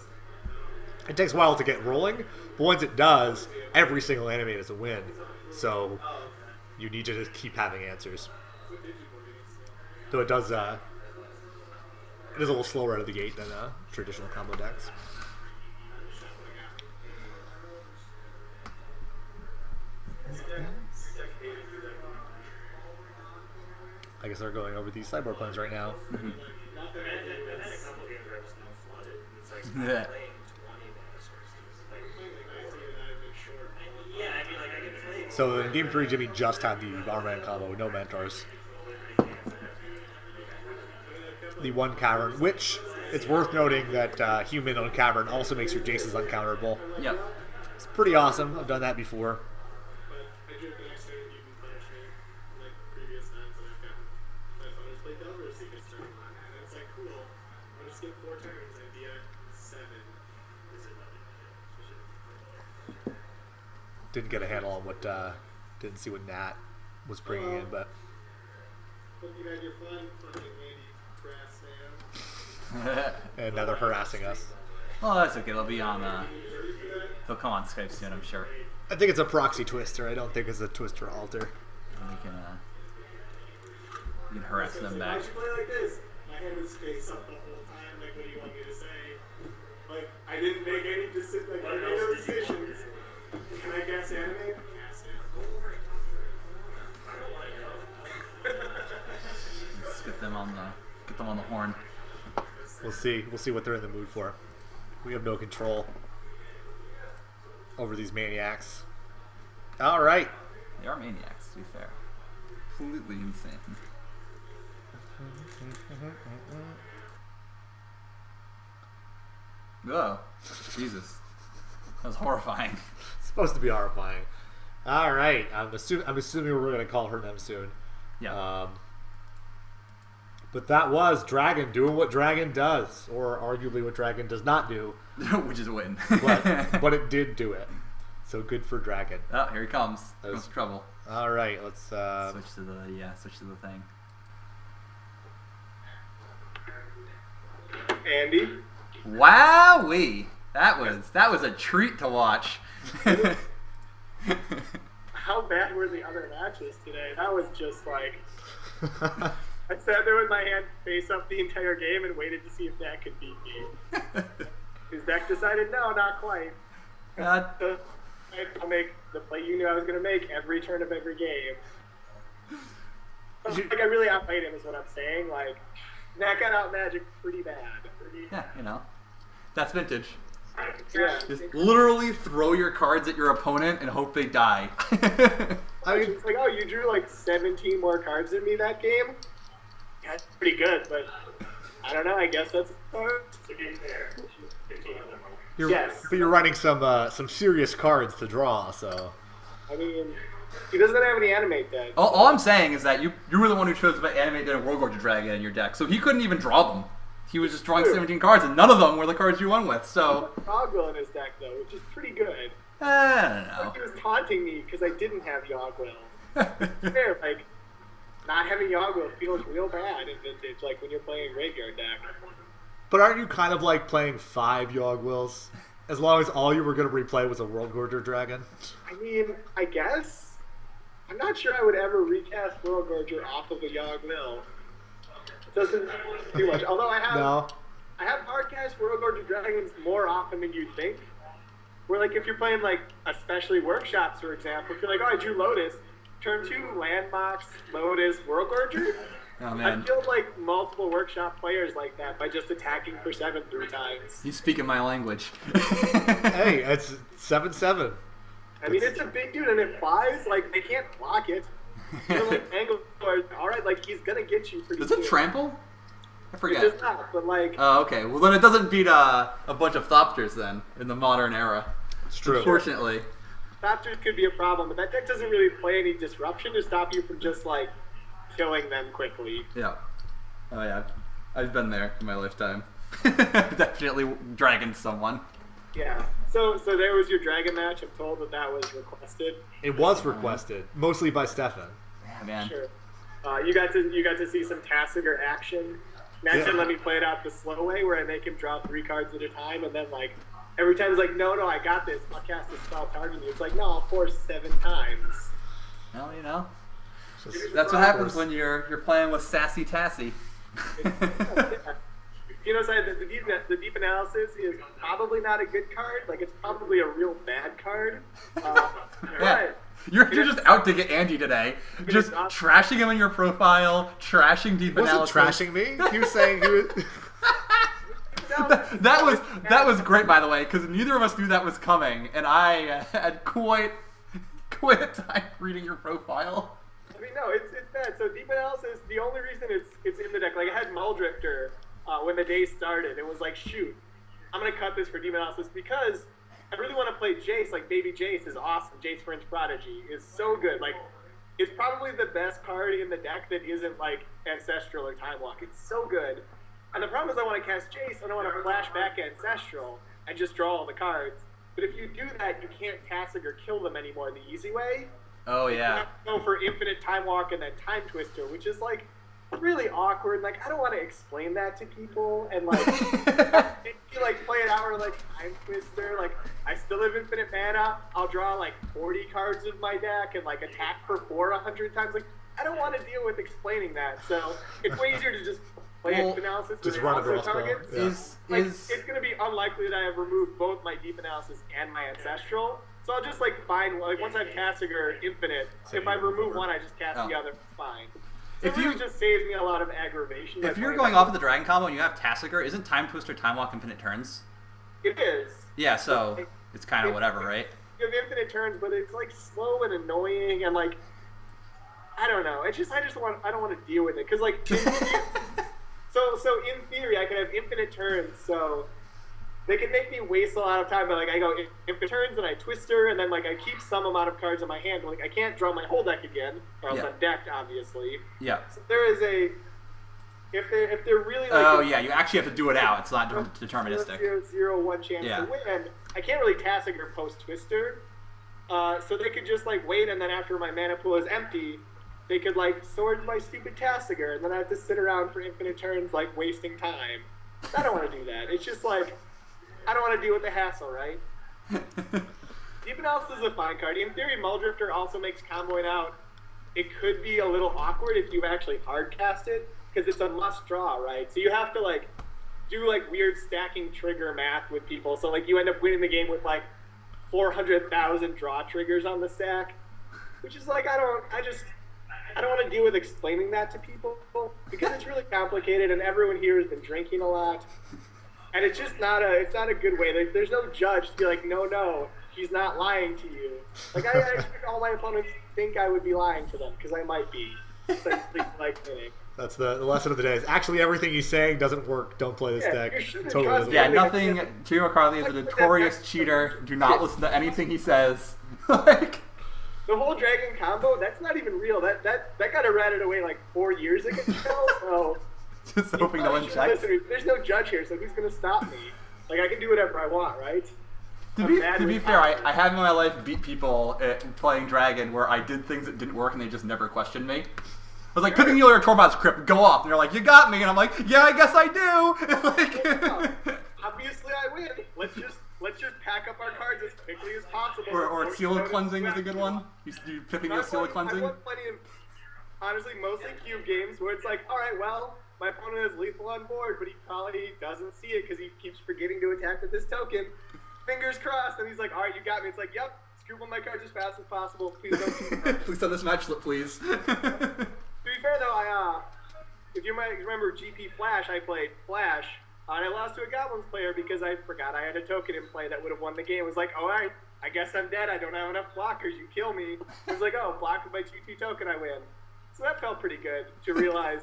[SPEAKER 1] It takes a while to get rolling, but once it does, every single animate is a win. So you need to just keep having answers. Though it is a little slower out of the gate than traditional combo decks. I guess they're going over these sideboard plans right now.
[SPEAKER 4] I've had a couple games where I've just been flooded. It's like
[SPEAKER 2] Yeah.
[SPEAKER 4] playing 20 mana sources. Like, yeah, I mean, like I can play.
[SPEAKER 1] So in game 3, Jimmy just had the Barman combo with no mentors. The 1 Cavern, which it's worth noting that Human on Cavern also makes your Jaces uncounterable.
[SPEAKER 2] yep.
[SPEAKER 1] It's pretty awesome. I've done that before.
[SPEAKER 3] I joke that I started using punishment like previous times that I've gotten my opponents play Delver so you can start on that. And it's like cool. I'm gonna skip 4 turns and be at 7.
[SPEAKER 1] Didn't get a handle on what, didn't see what Nat was bringing in, but
[SPEAKER 3] Hope you had your fun, fucking Andy Brass man.
[SPEAKER 1] and now they're harassing us.
[SPEAKER 2] Well, that's okay. They'll be on. They'll come on Skype soon, I'm sure.
[SPEAKER 1] I think it's a proxy twister. I don't think it's a twister alter.
[SPEAKER 2] And we can harass them back.
[SPEAKER 3] Why'd you play like this? My hand was face up the whole time. Like, what do you want me to say? Like, I didn't make any decisions. Like, I made no decisions. Can I guess anime? Cast
[SPEAKER 2] Let's get them on the horn.
[SPEAKER 1] We'll see. We'll see what they're in the mood for. We have no control over these maniacs. All right.
[SPEAKER 2] They are maniacs, to be fair. Completely insane. Whoa. Jesus. That was horrifying.
[SPEAKER 1] It's supposed to be horrifying. All right. I'm assuming we're going to call her them soon.
[SPEAKER 2] Yeah.
[SPEAKER 1] But that was Dragon doing what Dragon does, or arguably what Dragon does not do,
[SPEAKER 2] Which is a win.
[SPEAKER 1] but it did do it. So good for Dragon.
[SPEAKER 2] Oh, here he comes.
[SPEAKER 1] That
[SPEAKER 2] Here
[SPEAKER 1] was-
[SPEAKER 2] comes trouble.
[SPEAKER 1] All right, let's.
[SPEAKER 2] Switch to the thing.
[SPEAKER 3] Andy?
[SPEAKER 2] Wowee! That was a treat to watch.
[SPEAKER 3] How bad were the other matches today? That was just like... I sat there with my hand face up the entire game and waited to see if Dak could beat me. His deck decided, no, not quite. So I'll make the play you knew I was going to make every turn of every game. Like, I really outplayed him is what I'm saying. Like, that got out Magic pretty bad.
[SPEAKER 2] Yeah, you know. That's vintage.
[SPEAKER 3] Yeah.
[SPEAKER 2] Just literally throw your cards at your opponent and hope they die.
[SPEAKER 1] I mean,
[SPEAKER 3] It's like, oh, you drew like 17 more cards than me that game? Yeah, that's pretty good, but I don't know, I guess that's...
[SPEAKER 4] To be fair, 15 of them.
[SPEAKER 3] Yes.
[SPEAKER 1] but you're running some serious cards to draw, so.
[SPEAKER 3] I mean, he doesn't have any animate dead.
[SPEAKER 2] all I'm saying is that you were the one who chose to animate a World Gorger Dragon in your deck, so he couldn't even draw them. He was just drawing 17 cards, and none of them were the cards you won with, so...
[SPEAKER 3] Yogwill in his deck, though, which is pretty good.
[SPEAKER 2] I don't know.
[SPEAKER 3] Like, he was taunting me because I didn't have Yogwill. Fair, like, not having Yogwill feels real bad in Vintage, like when you're playing a graveyard deck.
[SPEAKER 1] But aren't you kind of like playing 5 Yogwills? As long as all you were going to replay was a World Gorger Dragon?
[SPEAKER 3] I mean, I guess. I'm not sure I would ever recast World Gorger off of a Yogwill. It doesn't do much. Although I have hardcast World Gorger Dragons more often than you'd think. Where, like, if you're playing, like, especially workshops, for example, if you're like, oh, I drew Lotus, turn 2, Landmarks, Lotus, World Gorger.
[SPEAKER 2] Oh, man.
[SPEAKER 3] I feel like multiple workshop players like that by just attacking for 7 3 times.
[SPEAKER 2] You speak in my language.
[SPEAKER 1] Hey, it's 7/7.
[SPEAKER 3] I mean, it's a big dude, and it flies. Like, they can't block it. You know, like, Anglebar, all right, like, he's gonna get you pretty
[SPEAKER 2] Does it
[SPEAKER 3] soon.
[SPEAKER 2] trample? I
[SPEAKER 3] It
[SPEAKER 2] forget.
[SPEAKER 3] does not, but, like,
[SPEAKER 2] Oh, okay. Well, then it doesn't beat a bunch of Thopters, then, in the modern era.
[SPEAKER 1] It's true.
[SPEAKER 2] Unfortunately.
[SPEAKER 3] Raptors could be a problem, but that deck doesn't really play any disruption to stop you from just, like, killing them quickly.
[SPEAKER 2] Yeah. Oh, yeah. I've been there in my lifetime. Definitely dragging someone.
[SPEAKER 3] Yeah. So there was your dragon match. I'm told that was requested.
[SPEAKER 1] It was requested, mostly by Stefan.
[SPEAKER 2] Yeah, man.
[SPEAKER 3] Sure. You got to see some Tassiger action. Matt said, let me play it out the slow way, where I make him draw 3 cards at a time, and then, like, every time he's like, no, I got this. I'll cast a spell targeting you. It's like, no, I'll force 7 times.
[SPEAKER 2] Well, you know.
[SPEAKER 1] Just-
[SPEAKER 2] That's what happens when you're playing with Sassy Tassie.
[SPEAKER 3] You know, the deep analysis is probably not a good card. Like, it's probably a real bad card.
[SPEAKER 2] Yeah.
[SPEAKER 3] But
[SPEAKER 2] You're just out to get Andy today. Just trashing him in your profile, trashing deep
[SPEAKER 1] He wasn't
[SPEAKER 2] analysis.
[SPEAKER 1] trashing me. He was saying he was.
[SPEAKER 2] That was great, by the way, because neither of us knew that was coming, and I had quite a time reading your profile.
[SPEAKER 3] I mean, no, it's bad. So deep analysis, the only reason it's in the deck, like I had Muldrifter when the day started. It was like, shoot, I'm gonna cut this for deep analysis because I really want to play Jace. Like Baby Jace is awesome. Jace Fringe Prodigy is so good. Like, it's probably the best card in the deck that isn't like Ancestral or Time Walk. It's so good. And the problem is I want to cast Jace, and I want to flash back Ancestral and just draw all the cards. But if you do that, you can't Tassig or kill them anymore the easy way.
[SPEAKER 2] Oh,
[SPEAKER 3] You
[SPEAKER 2] yeah.
[SPEAKER 3] have to go for Infinite Time Walk and then Time Twister, which is like really awkward. Like, I don't want to explain that to people and like make you like play it out or like Time Twister. Like, I still have infinite mana. I'll draw like 40 cards of my deck and like attack for 100 times. Like, I don't want to deal with explaining that. So it's way easier to just play
[SPEAKER 2] Well,
[SPEAKER 3] deep analysis
[SPEAKER 1] just
[SPEAKER 3] with
[SPEAKER 1] run a
[SPEAKER 3] also
[SPEAKER 1] draw spell,
[SPEAKER 3] targets.
[SPEAKER 1] yeah.
[SPEAKER 3] Like, it's going to be unlikely that I have removed both my deep analysis and my ancestral. So I'll just like find, like, once I have Tassiger Infinite, if I remove one, I just cast the other. It's fine. So
[SPEAKER 2] If
[SPEAKER 3] it really
[SPEAKER 2] you-
[SPEAKER 3] just saves me a lot of aggravation. by
[SPEAKER 2] If you're
[SPEAKER 3] playing
[SPEAKER 2] going
[SPEAKER 3] that.
[SPEAKER 2] off of the Dragon combo and you have Tassiger, isn't Time Twister Time Walk infinite turns?
[SPEAKER 3] It is.
[SPEAKER 2] Yeah, so it's kind of whatever, right?
[SPEAKER 3] You have infinite turns, but it's like slow and annoying and like, I don't know. It's just I don't want to deal with it because like, so in theory I can have infinite turns, so they can make me waste a lot of time. But like I go infinite turns and I Twister and then like I keep some amount of cards in my hand. But, like I can't draw my whole deck again, or else
[SPEAKER 2] Yeah.
[SPEAKER 3] I'm decked, obviously.
[SPEAKER 2] Yeah.
[SPEAKER 3] So there is a if they're really like
[SPEAKER 2] Oh, yeah, you actually have to do it out. It's not deterministic.
[SPEAKER 3] 0.001 chance
[SPEAKER 2] Yeah.
[SPEAKER 3] to win. I can't really Tassic or post Twister, so they could just like wait, and then after my mana pool is empty, they could like sword my stupid Tassiger, and then I have to sit around for infinite turns, like wasting time. I don't want to do that. It's just like I don't want to deal with the hassle, right? Deep Analysis is a fine card. In theory, Muldrifter also makes comboing out. It could be a little awkward if you actually hard cast it, because it's a must draw, right? So you have to like do like weird stacking trigger math with people. So like you end up winning the game with like 400,000 draw triggers on the stack, which is like I I don't want to deal with explaining that to people because it's really complicated, and everyone here has been drinking a lot, and it's just not a good way. There's no judge to be like, no, he's not lying to you. Like I expect all my opponents to think I would be lying to them because I might be.
[SPEAKER 1] That's the lesson of the day. Is actually everything he's saying doesn't work. Don't play this deck. Totally doesn't
[SPEAKER 2] Yeah,
[SPEAKER 1] work.
[SPEAKER 2] nothing. Jimmy McCarthy is a notorious cheater. Do not listen to anything he says. Like.
[SPEAKER 3] The whole dragon combo, that's not even real. That got ratted away like 4 years ago. So
[SPEAKER 2] just hoping no one checks.
[SPEAKER 3] There's no judge here, so who's gonna stop me? Like I can do whatever I want, right?
[SPEAKER 2] To be fair, I have in my life beat people at playing Dragon where I did things that didn't work and they just never questioned me. I was like, picking you or Torbot's crypt, go off. And they're like, you got me. And I'm like, yeah, I guess I do.
[SPEAKER 3] Obviously I win. Let's just pack up our cards as quickly as possible.
[SPEAKER 2] Or Seal of Cleansing is a good one. You picking your Seal of Cleansing?
[SPEAKER 3] I've won plenty of, honestly, mostly cube games where it's like, all right, well, my opponent has lethal on board, but he probably doesn't see it because he keeps forgetting to attack with this token. Fingers crossed, and he's like, all right, you got me. It's like, yep, scoop on my cards as fast as possible. Please don't.
[SPEAKER 2] Please send this match slip, please.
[SPEAKER 3] To be fair, though, if you might remember GP Flash, I played Flash, and I lost to a Goblins player because I forgot I had a token in play that would have won the game. It was like, all right, I guess I'm dead. I don't have enough blockers. You kill me. It was like, oh, block with my 2/2 token, I win. So that felt pretty good to realize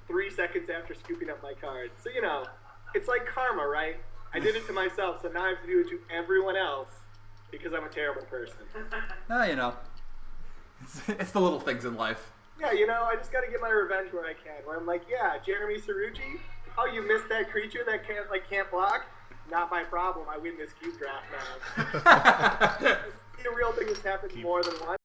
[SPEAKER 3] 3 seconds after scooping up my card. So, it's like karma, right? I did it to myself, so now I have to do it to everyone else because I'm a terrible person.
[SPEAKER 2] It's the little things in life.
[SPEAKER 3] Yeah, I just got to get my revenge where I can. Where I'm like, yeah, Jeremy Cerrucci, oh, you missed that creature that can't block? Not my problem. I win this cube draft now. It's a real thing that's happened more than once.